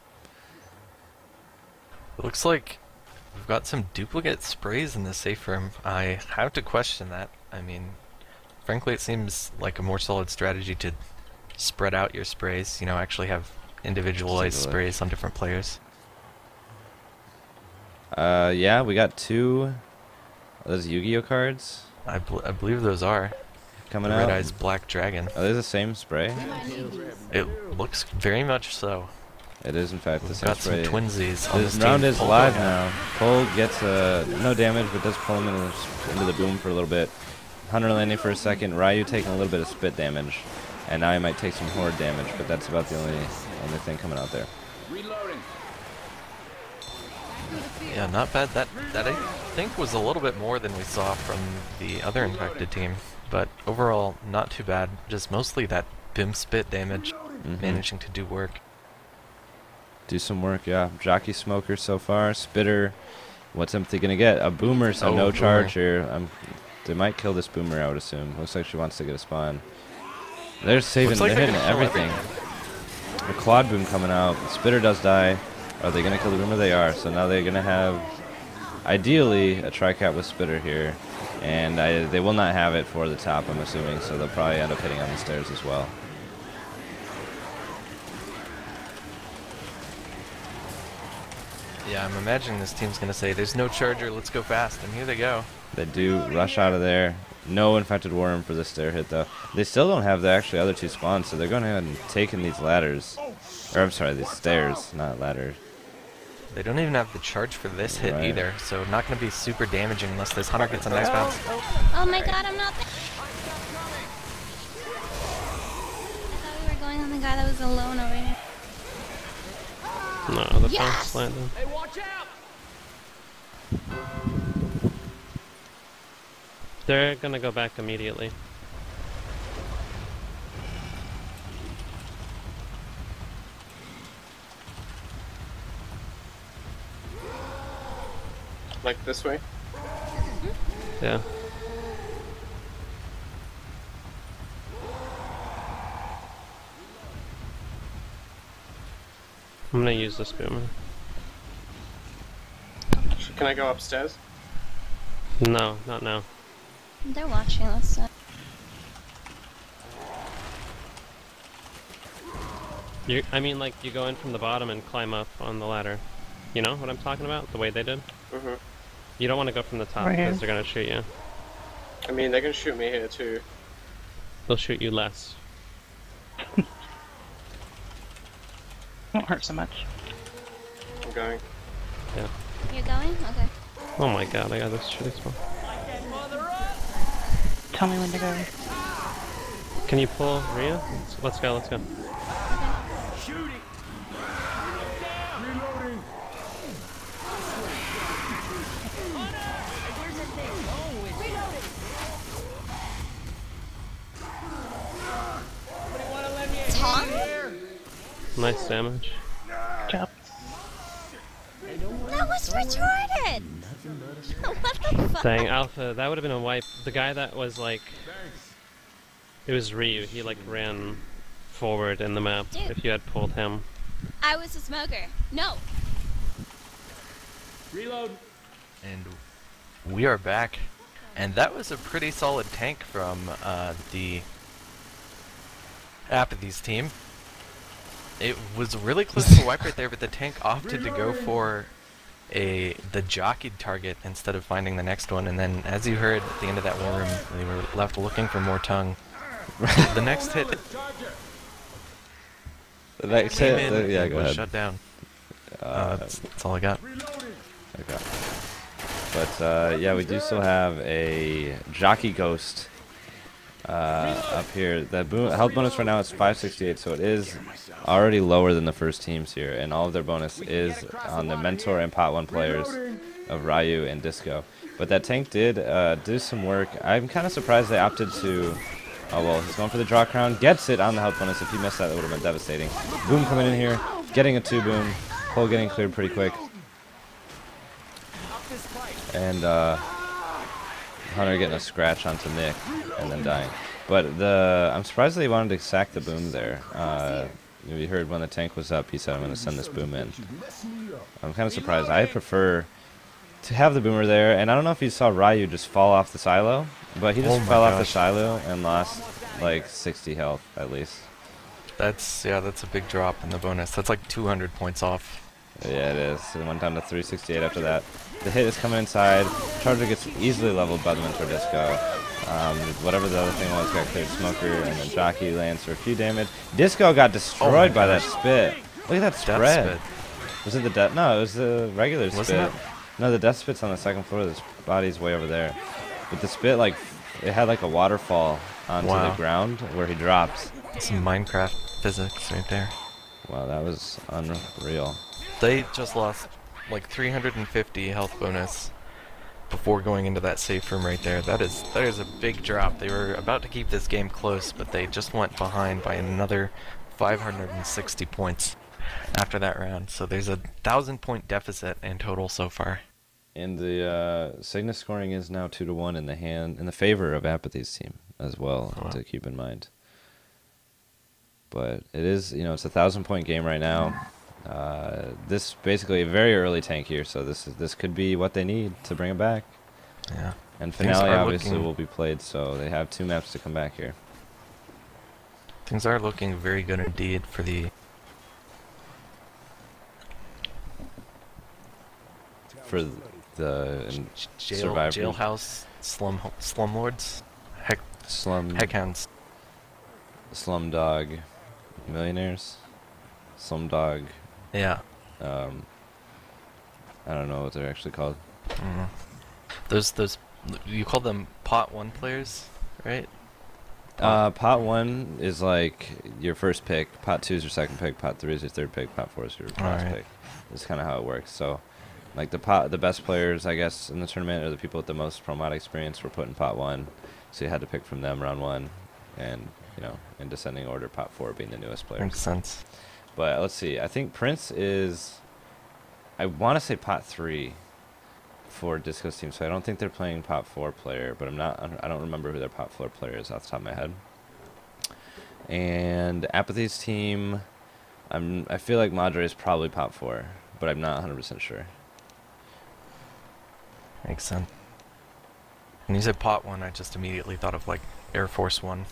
It looks like we've got some duplicate sprays in the safe room. I have to question that. I mean, frankly, it seems like a more solid strategy to spread out your sprays, you know, actually have individualized sprays on different players. Yeah, we got 2 of those Yu-Gi-Oh cards. I believe those are. Coming the out. Red Eyes Black Dragon. Are they the same spray? It looks very much so. It is, in fact, the same Got spray. some twinsies on This this round team. is live now. Cole gets no damage, but does pull him into the boom for a little bit. Hunter landing for a second. Ryu taking a little bit of spit damage. And now he might take some horde damage, but that's about the only thing coming out there. Yeah, not bad. That I think was a little bit more than we saw from the other infected team, but overall not too bad. Just mostly that BIM spit damage managing to do work. Do some work, yeah. Jockey Smoker so far. Spitter. What's Empathy gonna get? A boomer, so no charge here. They might kill this boomer, I would assume. Looks like she wants to get a spawn. They're saving, they're hitting everything. The quad boom coming out. The Spitter does die. Are they going to kill the boomer? They are. So now they're going to have, ideally, a tri-cap with Spitter here. And they will not have it for the top, I'm assuming. So they'll probably end up hitting on the stairs as well. Yeah, I'm imagining this team's going to say, there's no charger, let's go fast. And here they go. They do rush out of there. No infected worm for the stair hit though. They still don't have the actually other 2 spawns, so they're going ahead and taking these ladders. Or I'm sorry, these stairs, not ladders. They don't even have the charge for this hit Right. either, so not going to be super damaging unless this hunter gets a nice bounce. Oh my god, I'm not there. I thought we were going on the guy that was alone over here. No, the bounce landed. Hey, watch out! They're gonna go back immediately. Like this way? Yeah. I'm gonna use this boomer. Can I go upstairs? No, not now. They're watching us. I mean, like, you go in from the bottom and climb up on the ladder. You know what I'm talking about? The way they did? Mm-hmm. You don't want to go from the top Right here. because they're gonna shoot you. I mean, they can shoot me here too. They'll shoot you less. Won't hurt so much. I'm going. Yeah. You're going? Okay. Oh my god, I got this shooting spell. Tell me when to go. Can you pull Rhea? Let's go, let's go. Shooting. Reloading. Tom? Nice damage. Job. That was retarded! What the fuck? Dang, Alpha, that would have been a wipe. The guy that was like... It was Ryu, he like ran forward in the map. Dude. If you had pulled him. I was a smoker. No! Reload. And we are back. And that was a pretty solid tank from the Apathy's team. It was really close to a wipe right there, but the tank opted to go for the jockeyed target instead of finding the next one. And then, as you heard at the end of that war room, they were left looking for more tongue. The next hit The next came hit, in yeah, and go was ahead. shut down. That's all I got. Okay. But yeah, we do still have a jockey ghost up here. The health bonus right now is 568, so it is already lower than the first teams here, and all of their bonus is on the mentor and pot 1 players of Ryu and Disco. But that tank did do some work. I'm kind of surprised they opted to... Oh well, he's going for the draw crown. Gets it on the health bonus. If he missed that, it would have been devastating. Boom coming in here, getting a 2 boom. Hole getting cleared pretty quick. And Hunter getting a scratch onto Nick and then dying. But I'm surprised they wanted to sack the boom there. You heard when the tank was up, he said, I'm going to send this boom in. I'm kind of surprised. I prefer to have the boomer there. And I don't know if you saw Ryu just fall off the silo, but he just fell off the silo and lost like 60 health at least. That's a big drop in the bonus. That's like 200 points off. Yeah, it is. It went down to 368 after that. The hit is coming inside. Charger gets easily leveled by the Mentor Disco. Whatever the other thing was got cleared. Smoker and then Jockey lands for a few damage. Disco got destroyed by that spit. Look at that spread. Was it the death? No, it was the regular spit. No, the death spit's on the second floor. This body's way over there. But the spit, like, it had like a waterfall onto the ground where he drops. Some Minecraft physics right there. Wow, that was unreal. They just lost like 350 health bonus before going into that safe room right there. That is a big drop. They were about to keep this game close, but they just went behind by another 560 points after that round. So there's a 1,000-point deficit in total so far. And the Cygnus scoring is now 2-1 in the favor of Apathy's team as well, to keep in mind. But it is, it's a 1,000-point game right now. This basically a very early tank here, so this could be what they need to bring it back. Yeah. And finale obviously will be played, so they have 2 maps to come back here. Things are looking very good indeed for the Survivor jailhouse slumlords. Heckhounds. Slumdog Millionaires. Slumdog. Yeah. I don't know what they're actually called. Those you call them pot 1 players, right? Pot 1 is like your first pick. Pot 2 is your second pick. Pot 3 is your third pick. Pot 4 is your last pick. That's kind of how it works. So, like the best players, I guess, in the tournament are the people with the most pro mod experience were put in pot 1. So you had to pick from them round 1, and in descending order, pot 4 being the newest player. Makes sense. But let's see. I think Prince is, I want to say pot 3 for Disco's team. So I don't think they're playing pot 4 player, but I don't remember who their pot 4 player is off the top of my head. And Apathy's team, I feel like Madre is probably pot 4, but I'm not 100% sure. Makes sense. When you said pot 1, I just immediately thought of like Air Force 1.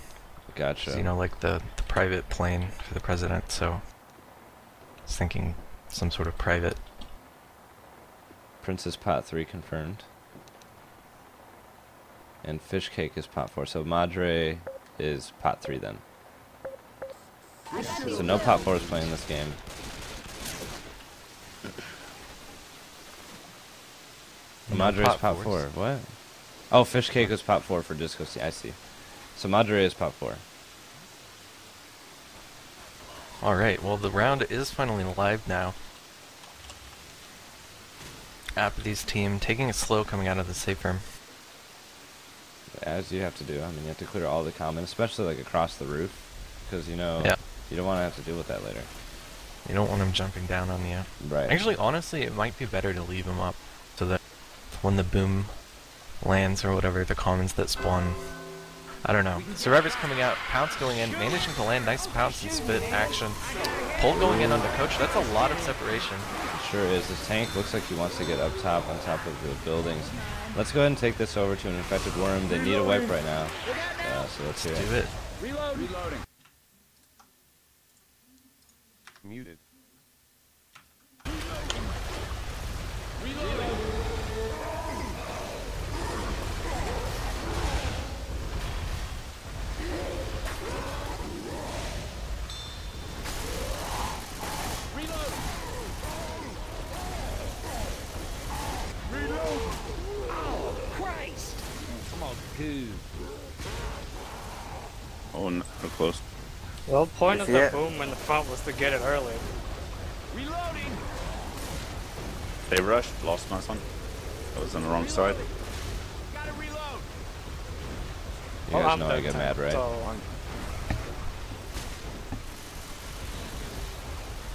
Gotcha. So, like the private plane for the president, so I was thinking some sort of private. Prince is pot 3 confirmed. And Fish Cake is pot 4, so Madre is pot 3 then. So no pot 4 is playing this game. Madre is pot 4. What? Oh, Fish Cake was pot 4 for Disco. I see. So Madre is pot 4. Alright, well the round is finally live now. Apathy's team taking it slow coming out of the safe room. As you have to do. I mean, you have to clear all the common, especially like across the roof. Because, you don't want to have to deal with that later. You don't want them jumping down on you. Right. Actually, honestly, it might be better to leave them up so that when the boom lands or whatever, the commons that spawn. I don't know. Survivor's coming out, Pounce going in, managing to land nice Pounce and spit action. Pull going in onto Coach, that's a lot of separation. It sure is. This tank looks like he wants to get up top on top of the buildings. Let's go ahead and take this over to an infected worm. They need a wipe right now. So let's do it. Reloading. Muted. Oh, no, close. The whole point of the boom in the front was to get it early. Reloading. They rushed, lost my son. I was on the wrong side. Gotta reload. You guys know I get mad, right?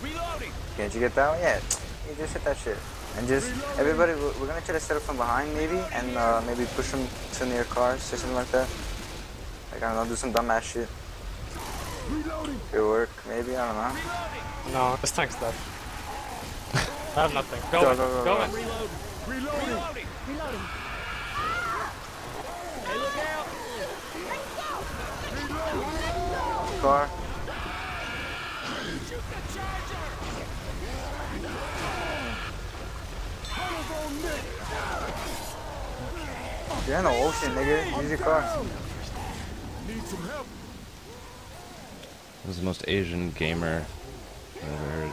Reloading. Can't you get that one? Yeah, you just hit that shit. And just, everybody, we're gonna try to set up from behind maybe, and maybe push them to near cars or something like that. Like, I don't know, do some dumbass shit. Could work, maybe, I don't know. No, this tank's dead. I have nothing. Go in. Reloading. Hey, look out. Car. You're in the ocean, nigga. Use your car. Need some help. This is the most Asian gamer I've ever heard.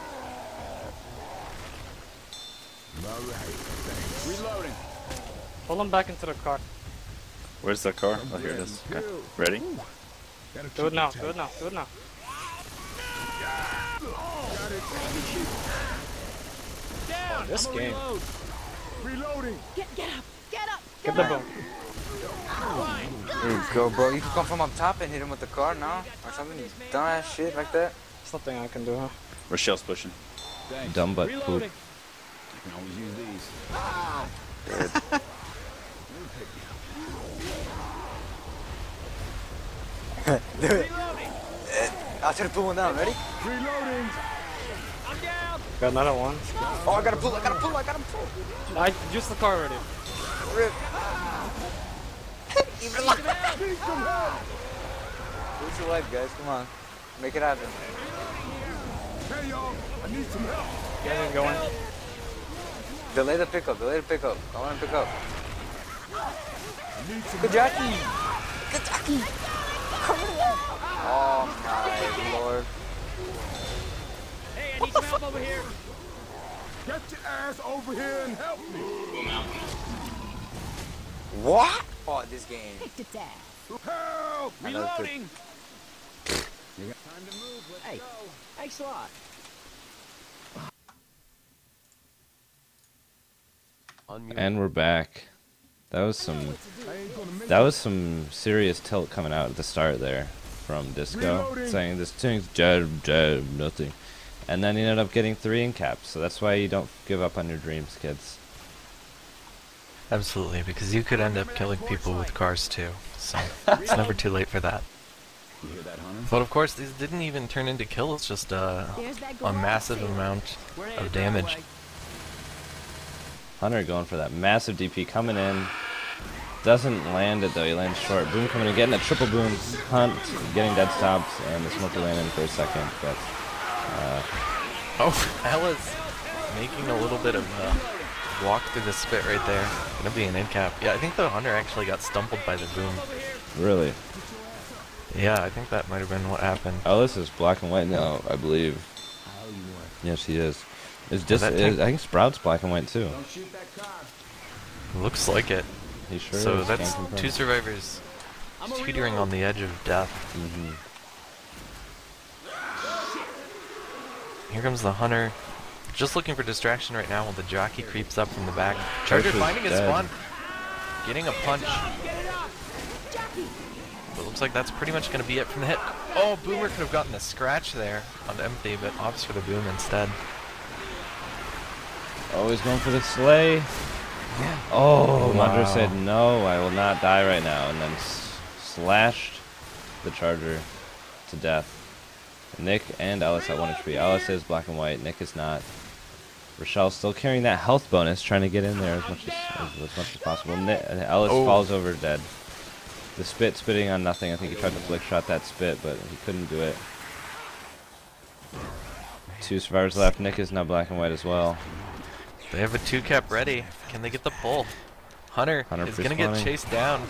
Reloading. Pull him back into the car. Where's the car? Oh, here it is. Okay. Ready? Do it now. Do it now. Do it now. Down. This game. Reloading. Get up. Get up. Get the boom. There you go, bro. You can come from up top and hit him with the car, no? Or something. Dumbass shit like that. There's nothing I can do, huh? Rochelle's pushing. Dumb butt poop. You can always use these. Good. Do it. I'll try to pull one down. Ready? Reloading. I'm down. Got another one. Oh, I gotta pull. I used the car already. Rip. Even like Need some help. Who's your wife, guys? Come on. Make it happen. Hey, y'all. I need some help. You guys can go in. Delay the pickup. I want to pick up. I need some Good help. jockey. the jockey! Oh my lord. Hey, I need some help over here. Get your ass over here and help me. What? Oh, this game. Help! Reloading. Time to move. Let's go. Thanks a lot. And we're back. That was some serious tilt coming out at the start there from Disco, saying this thing's dead, nothing. And then he ended up getting 3 in caps, so that's why you don't give up on your dreams, kids. Absolutely, because you could end up killing people with cars too, so it's never too late for that. You hear that, Hunter? But of course, these didn't even turn into kills, just a massive amount of damage. Hunter going for that massive DP coming in. Doesn't land it though, he lands short. Boom coming in, getting a triple boom. Hunt getting dead stops, and the smoker landing for a second. But oh, Ella's making a little bit of a walk through the spit right there. Gonna be an end cap. Yeah, I think the Hunter actually got stumbled by the boom. really? Yeah, I think that might have been what happened. Ellis is black and white now, I believe. Yes, he is. I think Sprout's black and white too. Looks like it. He sure So is. that's 2 survivors teetering on the edge of death. Here comes the Hunter. Just looking for distraction right now while the jockey creeps up from the back. Charger finding his spawn. Getting a punch. But looks like that's pretty much going to be it from the hit. Oh, Boomer could have gotten a scratch there on empty, but opts for the boom instead. Always going for the sleigh. Yeah. Oh, Wow. Madra said no, I will not die right now, and then slashed the Charger to death. Nick and Ellis at 1 HP. Ellis is black and white, Nick is not. Rochelle's still carrying that health bonus, trying to get in there as much as possible. Ellis falls over dead. The spitting on nothing. I think he tried to flick shot that spit, but he couldn't do it. 2 survivors left. Nick is now black and white as well. They have a 2 cap ready. Can they get the pull? Hunter is going to get chased down.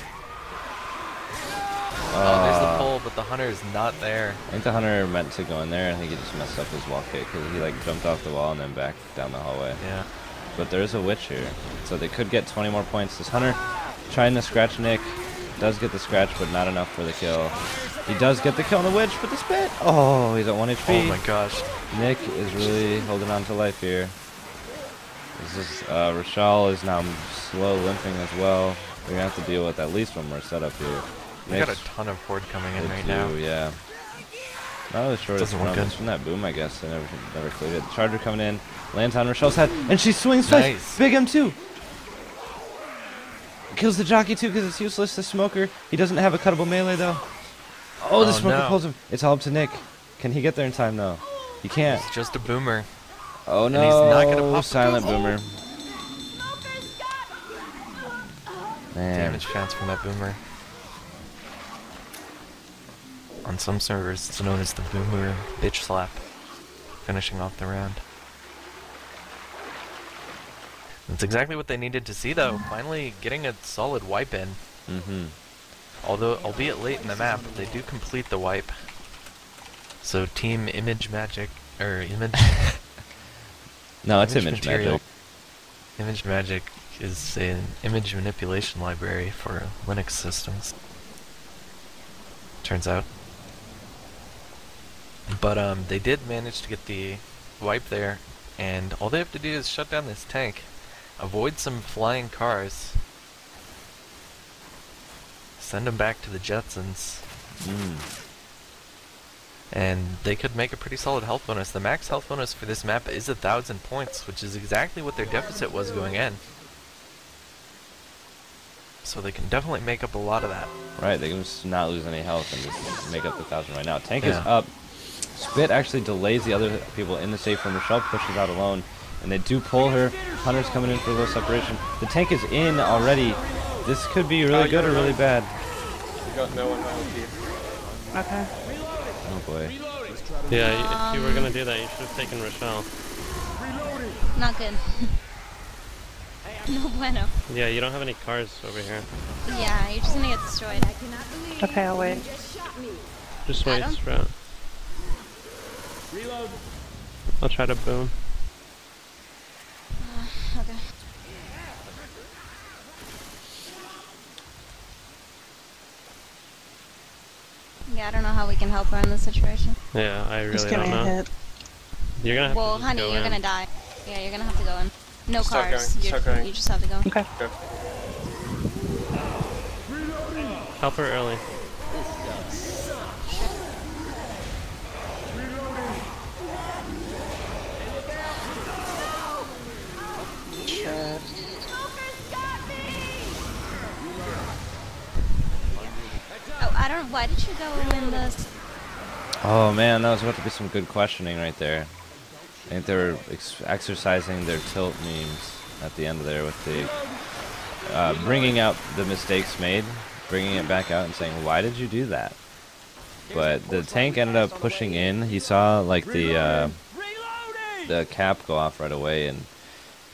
Oh, there's the pull, but the Hunter is not there. I think the Hunter meant to go in there. I think he just messed up his wall kick because he like jumped off the wall and then back down the hallway. Yeah. But there is a witch here, so they could get 20 more points. This Hunter trying to scratch Nick. Does get the scratch, but not enough for the kill. He does get the kill on the witch, but the spit. Oh, he's at 1 HP. Oh my gosh. Nick is really holding on to life here. This is Rochelle is now slow limping as well. We're gonna have to deal with at least one more setup here. We got a ton of horde coming in right now. Yeah. Not really sure it's from that boom, I guess. They never cleared it. The Charger coming in, lands on Rochelle's head, and she swings twice. Nice. Big M2. Kills the jockey too because it's useless. The smoker. He doesn't have a cuttable melee though. Oh, the smoker pulls him. It's all up to Nick. Can he get there in time though? He can't. It's just a boomer. Oh no! And he's not gonna pop silent boomer. Man. Damage chance from that boomer. On some servers, it's known as the boomer bitch slap, finishing off the round. That's exactly what they needed to see, though. Finally getting a solid wipe in. Although, albeit late in the map, they do complete the wipe. So Team Image Magic, or Image... No, it's Image Magic. Image Magic is an image manipulation library for Linux systems. Turns out. But they did manage to get the wipe there, and all they have to do is shut down this tank, avoid some flying cars, send them back to the Jetsons, and they could make a pretty solid health bonus. The max health bonus for this map is 1,000 points, which is exactly what their deficit was going in. So they can definitely make up a lot of that. Right, they can just not lose any health and just make up the 1,000 right now. Tank is up. Spit actually delays the other people in the safe room. Rochelle pushes out alone, and they do pull her. Hunter's coming in for a little separation. The tank is in already. This could be really good or really bad. You got no one help you. Okay. Oh boy. Yeah, if you were gonna do that, you should have taken Rochelle. Not good. No bueno. Yeah, you don't have any cars over here. Yeah, you're just gonna get destroyed. Okay, I'll wait. Just wait, Adam? Sprout. I'll try to boom. Okay. Yeah, I don't know how we can help her in this situation. Yeah, I Just really give don't me a know. hit. You're gonna have Well, to just honey, go you're in. gonna die. Yeah, you're gonna have to go in. No Start cars. going, start going. You just have to go. Okay. Go. Help her early. Oh, I don't. Why did you go in this? Oh man, that was about to be some good questioning right there. I think they were exercising their tilt memes at the end of there with the bringing out the mistakes made, bringing it back out and saying, why did you do that? But the tank ended up pushing in. He saw like the cap go off right away and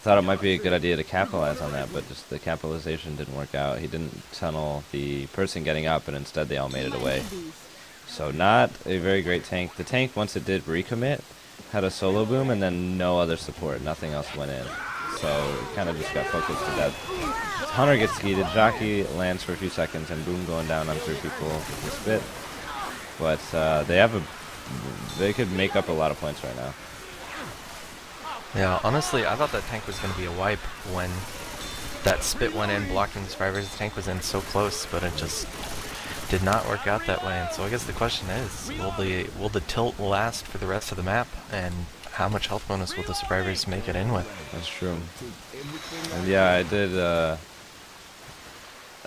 thought it might be a good idea to capitalize on that, but just the capitalization didn't work out. He didn't tunnel the person getting up, and instead they all made it away. So not a very great tank. The tank, once it did recommit, had a solo boom and then no other support. Nothing else went in. So it kind of just got focused to death. Hunter gets skeeted, Jockey lands for a few seconds, and boom going down on 3 people with the spit. But they could make up a lot of points right now. Yeah, honestly, I thought that tank was going to be a wipe when that spit went in blocking the survivors. The tank was in so close, but it just did not work out that way. And so I guess the question is, will the tilt last for the rest of the map, and how much health bonus will the survivors make it in with? That's true. And yeah, I did,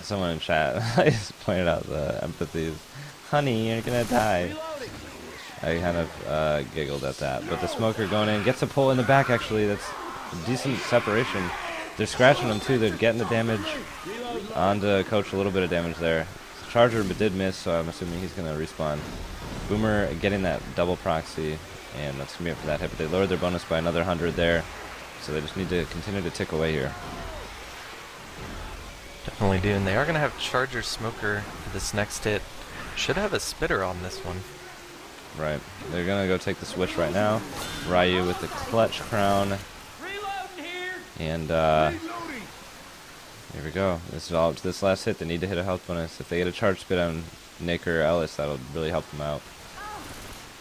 someone in chat I just pointed out the empathy. Honey, you're gonna die. I kind of giggled at that. But the smoker going in gets a pull in the back, actually. That's decent separation. They're scratching him too. They're getting the damage onto Coach, a little bit of damage there. Charger did miss, so I'm assuming he's going to respawn. Boomer getting that double proxy, and that's going to be it for that hit. But they lowered their bonus by another 100 there, so they just need to continue to tick away here. Definitely do, and they are going to have Charger Smoker for this next hit. Should have a spitter on this one. Right. They're going to go take the switch right now. Ryu with the clutch crown. And here we go. This is all up to this last hit. They need to hit a health bonus. If they get a charge spit on Nick or Ellis, that'll really help them out.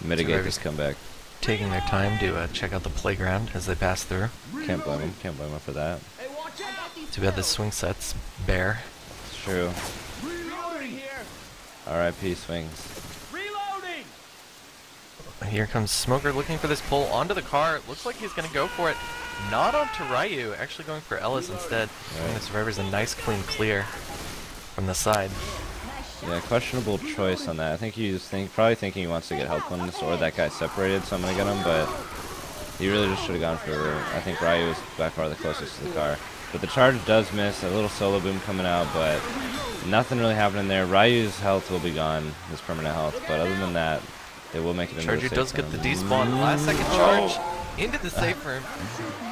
Mitigate this comeback. Taking their time to check out the playground as they pass through. Can't blame them. Can't blame them for that. Too bad the swing set's bare. It's true. R.I.P. swings. Here comes Smoker looking for this pull onto the car. Looks like he's going to go for it. Not onto Ryu, actually going for Ellis instead. Giving the survivors a nice clean clear from the side. Yeah, questionable choice on that. I think he's probably thinking he wants to get health bonus or that guy separated, so I'm going to get him, but he really just should have gone for, I think Ryu is by far the closest to the car. But the charge does miss, a little solo boom coming out, but nothing really happening there. Ryu's health will be gone, his permanent health, but other than that, they will make it into the safe Charger does get room. the despawn. Last second charge into the safe room.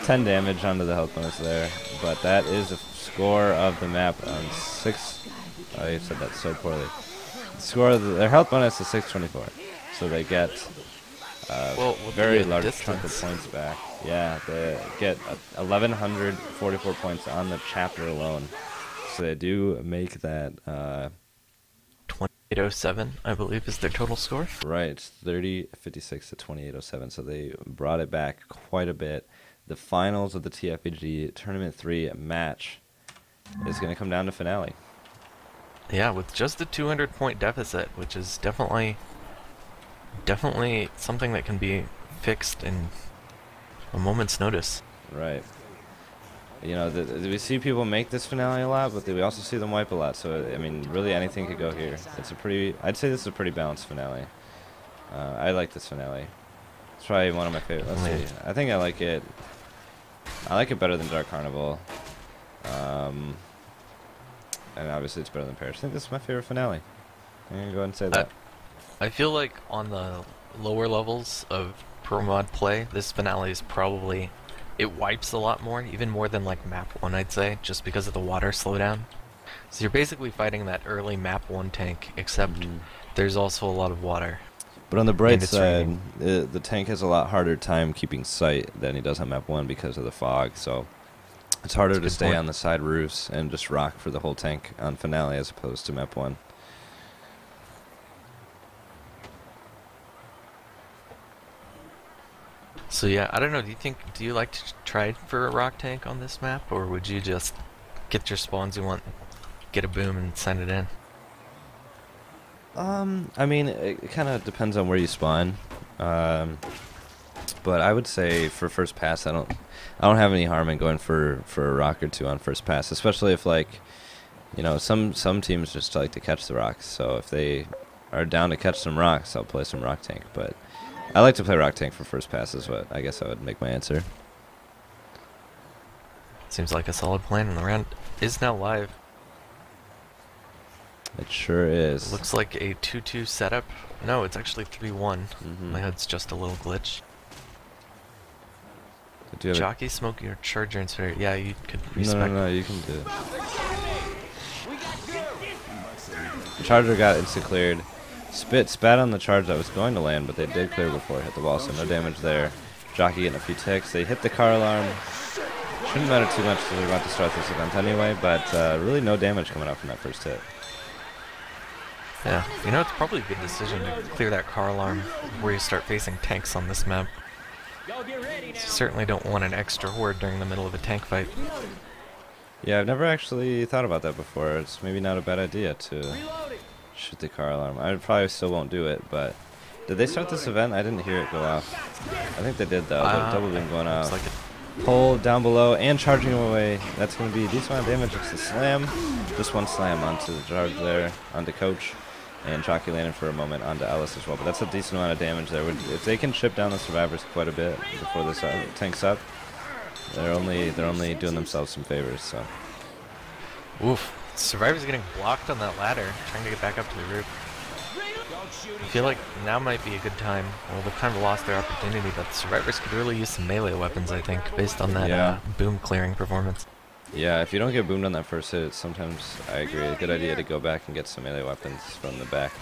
10 damage onto the health bonus there, but that is a score of the map on 6. Oh, you said that so poorly. The score of their health bonus is 624, so they get well, very large chunk of points back. Yeah, they get 1,144 points on the chapter alone, so they do make that 2807, I believe, is their total score. Right, 3056 to 2807, so they brought it back quite a bit. The finals of the TFPG Tournament 3 match is going to come down to finale. Yeah, with just a 200-point deficit, which is definitely something that can be fixed in a moment's notice. Right. You know, we see people make this finale a lot, but we also see them wipe a lot. So, I mean, really anything could go here. It's a pretty, I'd say this is a pretty balanced finale. I like this finale. It's probably one of my favorite. Let's see. I think I like it. I like it better than Dark Carnival. And obviously it's better than Paris. I think this is my favorite finale. I'm going to go ahead and say that. I feel like on the lower levels of pro mod play, this finale is probably it wipes a lot more, even more than like map 1, I'd say, just because of the water slowdown. So you're basically fighting that early map 1 tank, except there's also a lot of water. But on the bright side, the tank has a lot harder time keeping sight than he does on map 1 because of the fog, so it's harder to stay on the side roofs and just rock for the whole tank on Finale as opposed to map 1. So yeah, I don't know, do you like to try for a rock tank on this map, or would you just get your spawns you want, get a boom and send it in? I mean, it kind of depends on where you spawn. But I would say for first pass, I don't have any harm in going for a rock or two on first pass, especially if, like, you know, some teams just like to catch the rocks. So if they are down to catch some rocks, I'll play some rock tank. But I like to play rock tank for first pass is what I guess I would make my answer. Seems like a solid plan, and the round is now live. It sure is. Looks like a 2-2 setup. No, it's actually 3-1. My head's just a little glitch. Jockey, smoke your charger inspector. Yeah, you could respect. No, you can do it. The charger got insta cleared. Spat on the charge that was going to land, but they did clear before it hit the wall, so no damage there. Jockey getting a few ticks. They hit the car alarm. Shouldn't matter too much because we're about to start this event anyway, but really no damage coming out from that first hit. Yeah, you know, it's probably a good decision to clear that car alarm before you start facing tanks on this map. You certainly don't want an extra horde during the middle of a tank fight. Yeah, I've never actually thought about that before. It's maybe not a bad idea to shoot the car alarm. I probably still won't do it, but did they start this event? I didn't hear it go off. I think they did though. The double beam going out. Like Pull down below and charging away. That's going to be a decent amount of damage. It's the slam. Just one slam onto the charge there, onto Coach. And Jockey landed for a moment onto Ellis as well. But that's a decent amount of damage there. If they can chip down the survivors quite a bit before this tank's up, they're only doing themselves some favors. So. Oof. Survivors getting blocked on that ladder, trying to get back up to the roof. I feel like now might be a good time. Well, they've kind of lost their opportunity, but Survivors could really use some melee weapons, I think, based on that boom clearing performance. Yeah, if you don't get boomed on that first hit, sometimes I agree. A good idea to go back and get some melee weapons from the back.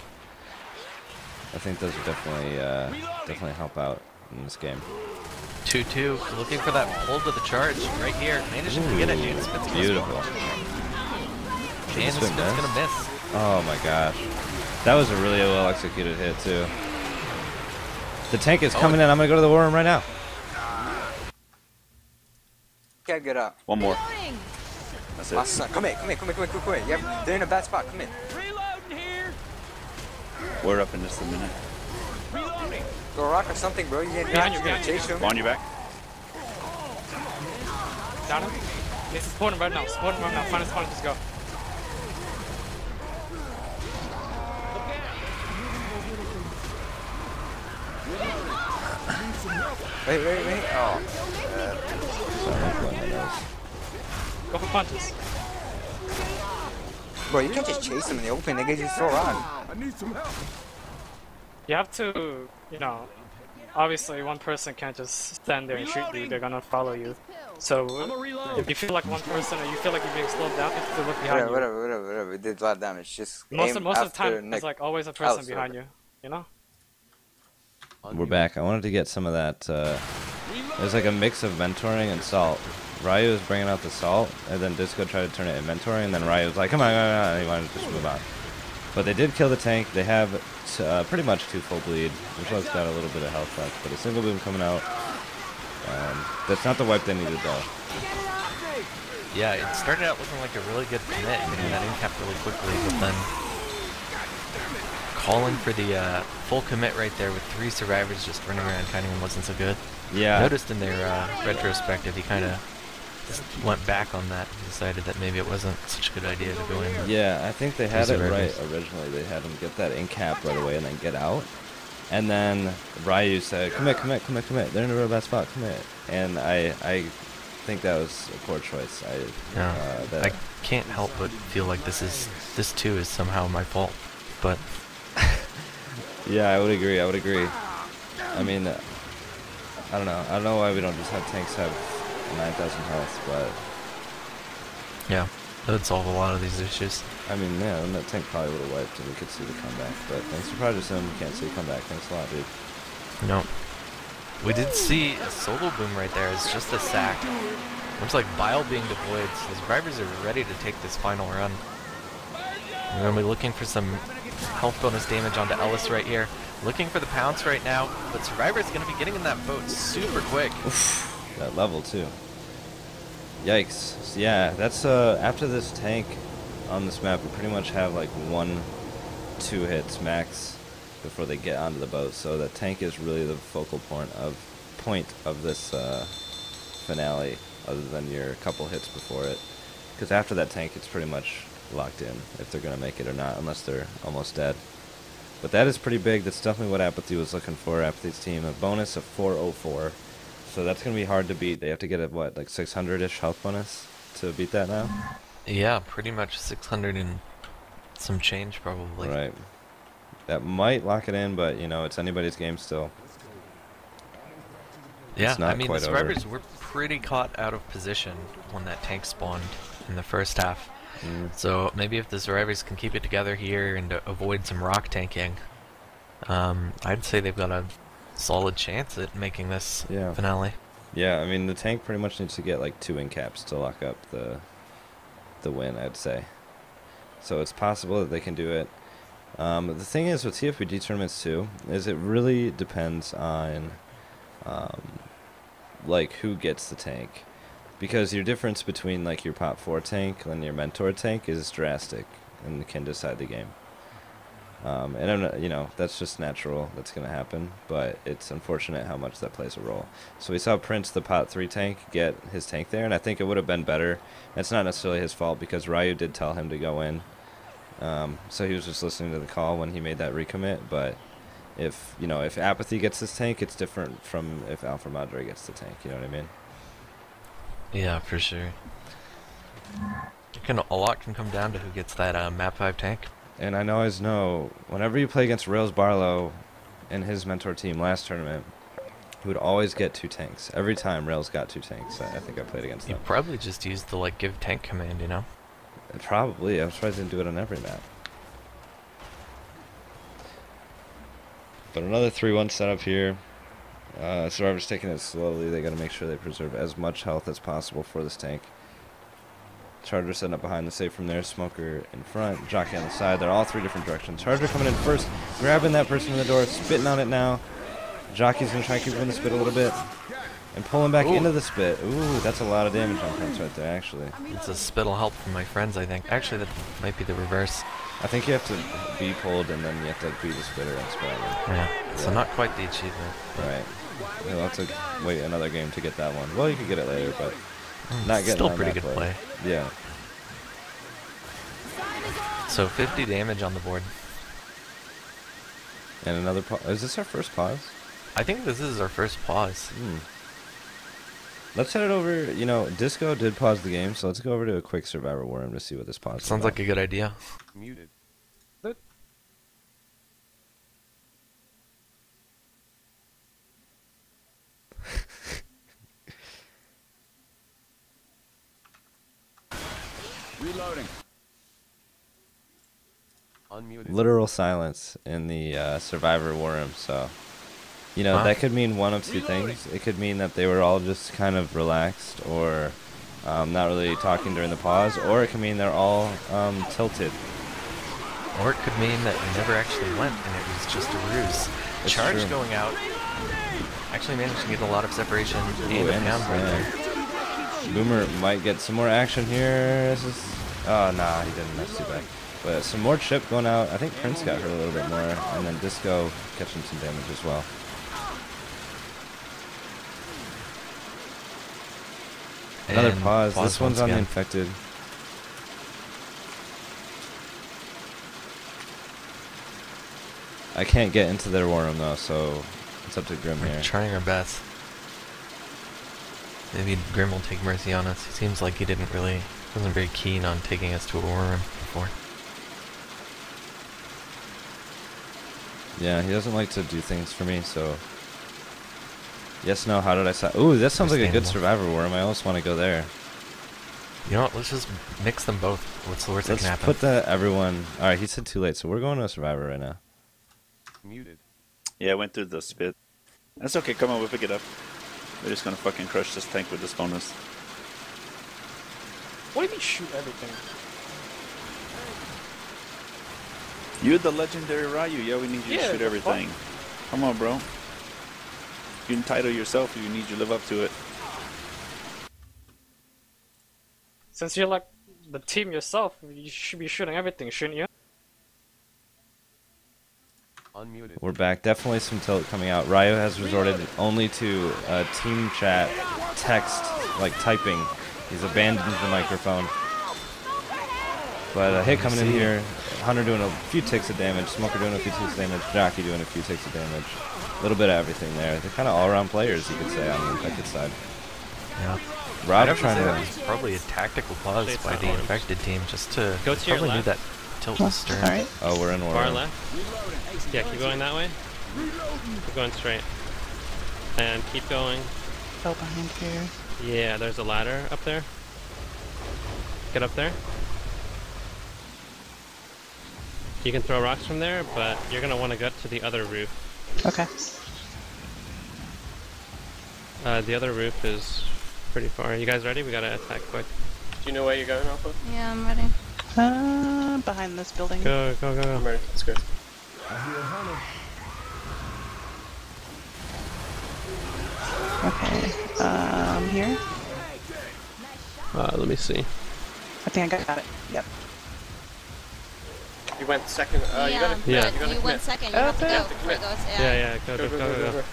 I think those would definitely help out in this game. 2-2, looking for that hold of the charge right here. Managing to get it. James Smith's beautiful. James Smith's gonna miss. Oh my gosh. That was a really well executed hit too. The tank is coming in. I'm gonna go to the war room right now. Can't get up. One more. That's it. Son. Come here. Yep, they're in a bad spot. Come in. We're up in just a minute. Go rock or something, bro. You can't chase him. On your back. Down him. He's supporting right now. Find his spawn, just go. Wait. Oh. Go for punches. Bro, you can't just chase them in the open. They can just throw around. I need some help. You have to, you know, obviously one person can't just stand there and shoot you. They're gonna follow you. So if you feel like one person or you feel like you're being slowed down, you have to look behind you. Whatever. It did a lot of damage. Just most of the time, there's like always a person behind you. You know. We're back. I wanted to get some of that. There's like a mix of mentoring and salt. Ryu was bringing out the salt, and then Disco tried to turn it in mentoring, and then Ryu was like, come on, and he wanted to just move on. But they did kill the tank. They have pretty much 2 full bleed. Michelle's got a little bit of health left, but a single boom coming out. That's not the wipe they needed, though. Yeah, it started out looking like a really good commit, getting that in cap really quickly, but then calling for the full commit right there with 3 survivors just running around counting him wasn't so good. Yeah. Noticed in their retrospective, he kind of just went back on that and decided that maybe it wasn't such a good idea to go in. Yeah, I think they had it right originally. They had him get that in cap right away and then get out. And then Ryu said, commit. They're in a real bad spot, commit. And I think that was a poor choice. I can't help but feel like this too is somehow my fault, but yeah, I would agree. I mean, I don't know why we don't just have tanks have 9,000 health, but Yeah, that would solve a lot of these issues. I mean, yeah, and that tank probably would have wiped and we could see the comeback. But thanks for Project Sim, can't see a comeback. Thanks a lot, dude. No. We did see a solo boom right there. It's just a sack. Looks like bile being deployed, so the survivors are ready to take this final run. We're going to be looking for some health bonus damage onto Ellis right here. Looking for the pounce right now, but Survivor's going to be getting in that boat super quick. Oof, that level too. Yikes. So yeah, that's after this tank on this map, we pretty much have like 1-2 hits max before they get onto the boat. So the tank is really the focal point of this finale, other than your couple hits before it. Because after that tank, it's pretty much locked in if they're going to make it or not, unless they're almost dead. But that is pretty big. That's definitely what Apathy was looking for. Apathy's team, a bonus of 404. So that's going to be hard to beat. They have to get a, what, like 600-ish health bonus to beat that now? Yeah, pretty much 600 and some change probably. Right. That might lock it in, but, you know, it's anybody's game still. Yeah, It's not I mean, quite the survivors over. were pretty caught out of position when that tank spawned in the first half. So maybe if the survivors can keep it together here and avoid some rock tanking, I'd say they've got a solid chance at making this finale. Yeah, I mean, the tank pretty much needs to get like 2 in-caps to lock up the win, I'd say. So it's possible that they can do it. The thing is with TFPG tournaments too, is it really depends on like who gets the tank. Because your difference between like your Pop 4 tank and your Mentor tank is drastic and can decide the game. And I'm not, you know, that's just natural, that's going to happen, but it's unfortunate how much that plays a role. So we saw Prince, the Pot 3 tank, get his tank there, and I think it would have been better. It's not necessarily his fault because Ryu did tell him to go in. So he was just listening to the call when he made that recommit, but if, you know, if Apathy gets this tank, it's different from if Alpha Madre gets the tank, you know what I mean? Yeah, for sure. A lot can come down to who gets that map 5 tank. And I always know, whenever you play against Rails Barlow and his Mentor team last tournament, he would always get 2 tanks. Every time Rails got 2 tanks, I think I played against them. You probably just used the like give tank command, you know? Probably. I'm surprised they didn't do it on every map. But another 3-1 setup here. Survivor's taking it slowly. They got to make sure they preserve as much health as possible for this tank. Charger setting up behind the safe from there. Smoker in front. Jockey on the side. They're all 3 different directions. Charger coming in first. Grabbing that person in the door. Spitting on it now. Jockey's going to try and keep him in the spit a little bit. And pulling back into the spit. Ooh, that's a lot of damage on Prince right there, actually. It's a spit'll help from my friends, I think. Actually, that might be the reverse. I think you have to be pulled and then you have to be the spitter and spit on him. Yeah, so not quite the achievement. Right. You'll have to wait another game to get that one. Well, you could get it later, but not getting still on pretty that good play. Yeah. So 50 damage on the board. And another pause. Is this our first pause? I think this is our first pause. Let's head it over. You know, Disco did pause the game, so let's go over to a quick Survivor War room to see what this pause is. Sounds like a good idea. Muted. Reloading. Unmuted. Literal silence in the Survivor War room, so... You know, that could mean one of 2 things. It could mean that they were all just kind of relaxed or not really talking during the pause, or it could mean they're all tilted. Or it could mean that we never actually went and it was just a ruse. It's Charge true. going out. Actually managed to get a lot of separation and a pound right there. Boomer might get some more action here. This is... Oh, nah, he didn't. That's too bad. But some more chip going out. I think Prince got hurt a little bit more. And then Disco catching some damage as well. Another pause. This one's on the infected. I can't get into their war room though, so it's up to Grim here. We're trying our best. Maybe Grim will take mercy on us. He seems like he wasn't very keen on taking us to a war room before. Yeah, he doesn't like to do things for me, so Yes, no, how did I say? Ooh, that sounds like a good Understandable. Survivor worm. I almost want to go there. You know what? Let's just mix them both. What's the worst that Let's can happen? put the everyone. All right, he said too late, so we're going to a Survivor right now. Muted. Yeah, I went through the spit. That's okay, come on, we'll pick it up. We're just gonna fucking crush this tank with this bonus. What do you mean shoot everything? You're the legendary Ryu. Yeah, we need you to shoot everything. Come on, bro. You entitle yourself. You need you to live up to it. Since you're like the team yourself, you should be shooting everything, shouldn't you? Unmuted. We're back. Definitely some tilt coming out. Ryo has resorted only to team chat, text, like typing. He's abandoned the microphone. But a hit coming in here. Hunter doing a few ticks of damage. Smoker doing a few ticks of damage. Jockey doing a few ticks of damage. A little bit of everything there. They're kind of all-around players, you could say, on the infected side. Yeah. Rob trying to... It's probably a tactical pause by the infected team just to Go to your probably knew left. that tilt was stern. Alright. Oh, we're in Far order. left. Yeah, keep going that way. Keep going straight. And keep going. Fell behind here. Yeah, there's a ladder up there. Get up there. You can throw rocks from there, but you're gonna want to get to the other roof. Okay. The other roof is pretty far. You guys ready? We gotta attack quick. Do you know where you're going, Alpha? Yeah, I'm ready. Behind this building. Go, go, go, I'm go. ready. Let's go. Okay. Here. Let me see. I think I got it. Yep. You went second. You yeah, gotta, but Yeah. you gotta you went second. You have to go before it goes. Yeah, go, go, go, go, go.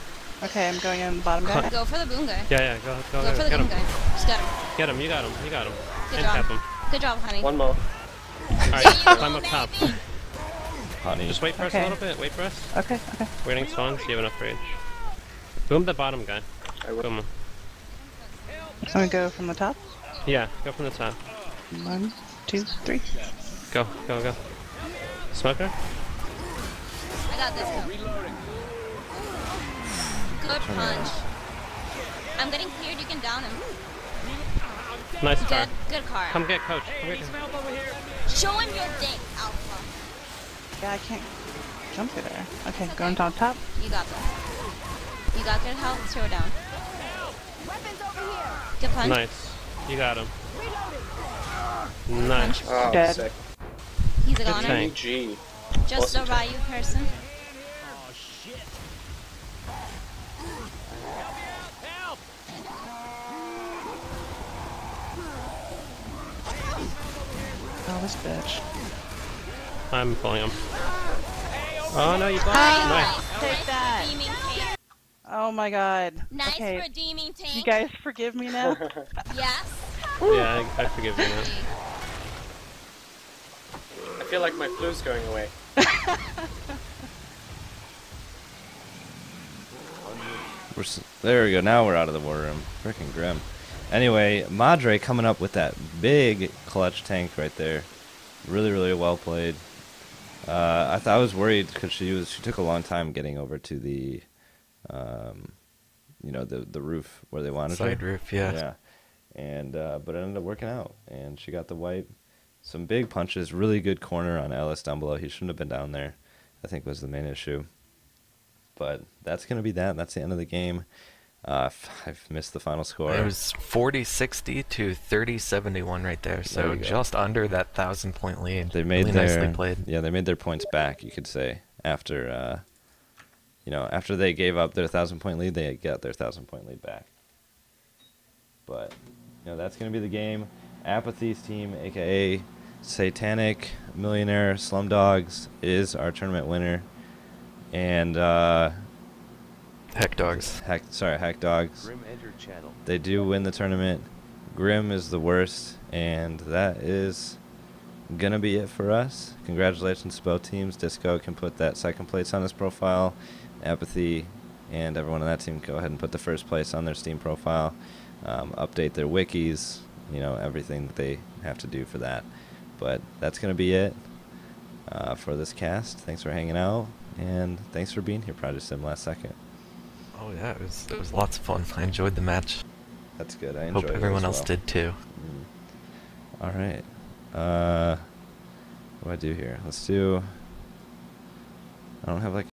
Okay, I'm going in the bottom guy. Go for the boom guy. Yeah, go, go, Go for the get boom him. guy. Just got him. Get him, you got him, you got him. Good And job. tap him. Good job, honey. One more. Alright, There you climb go, up top. baby. Honey. Just wait for us a Okay. little bit, wait for us. Okay, okay. Waiting spawns, you have enough rage. Boom the bottom guy. I will. Boom him. I'm gonna go from the top. Yeah, go from the top. 1, 2, 3. Go, go, go. Smoker? I got this one. Good punch. I'm getting cleared. You can down him. Nice car. Good car. Come get coach. Come get coach. Show him your dick, Alpha. Yeah, I can't jump through there. Okay, going down top. You got this. You got good health. Let's throw it down. Good punch. Nice. You got him. Nice. Oh, Dead. sick. He's a Good goner. tank. G. Just a Ryu person. Oh, this bitch. I'm pulling him. Oh no, you blocked. Nice. Nice. Take that. Redeeming tank. Oh my god. Nice Okay. redeeming tank. You guys forgive me now? Yes. Yeah, I forgive you now. I feel like my flu's going away. There we go. Now we're out of the war room. Freaking grim. Anyway, Madre coming up with that big clutch tank right there. Really, really well played. I was worried because she took a long time getting over to the, the roof where they wanted Side her. roof, yeah. Yeah. And but it ended up working out, and she got the wipe. Some big punches. Really good corner on Ellis down below. He shouldn't have been down there. I think was the main issue. But that's going to be that. That's the end of the game. I've missed the final score. It was 40-60 to 30-71 right there, so you go. just under that 1,000-point lead. They made really their nicely played. Yeah, they made their points back. You could say after after they gave up their 1,000-point lead, they got their 1,000-point lead back. But that's going to be the game. Apathy's team, aka Satanic Millionaire Slumdogs, is our tournament winner. And Heck Dogs. Heck Dogs. Grim entered channel. They do win the tournament. Grim is the worst, and that is gonna be it for us. Congratulations to both teams. Disco can put that second place on his profile. Apathy and everyone on that team go ahead and put the first place on their Steam profile. Update their wikis, everything that they have to do for that. But that's gonna be it for this cast. Thanks for hanging out, and thanks for being here, Project Sim Last Second. Oh yeah, it was lots of fun. I enjoyed the match. That's good. I enjoyed Hope it everyone as else well. did too. All right. What do I do here? Let's do. I don't have like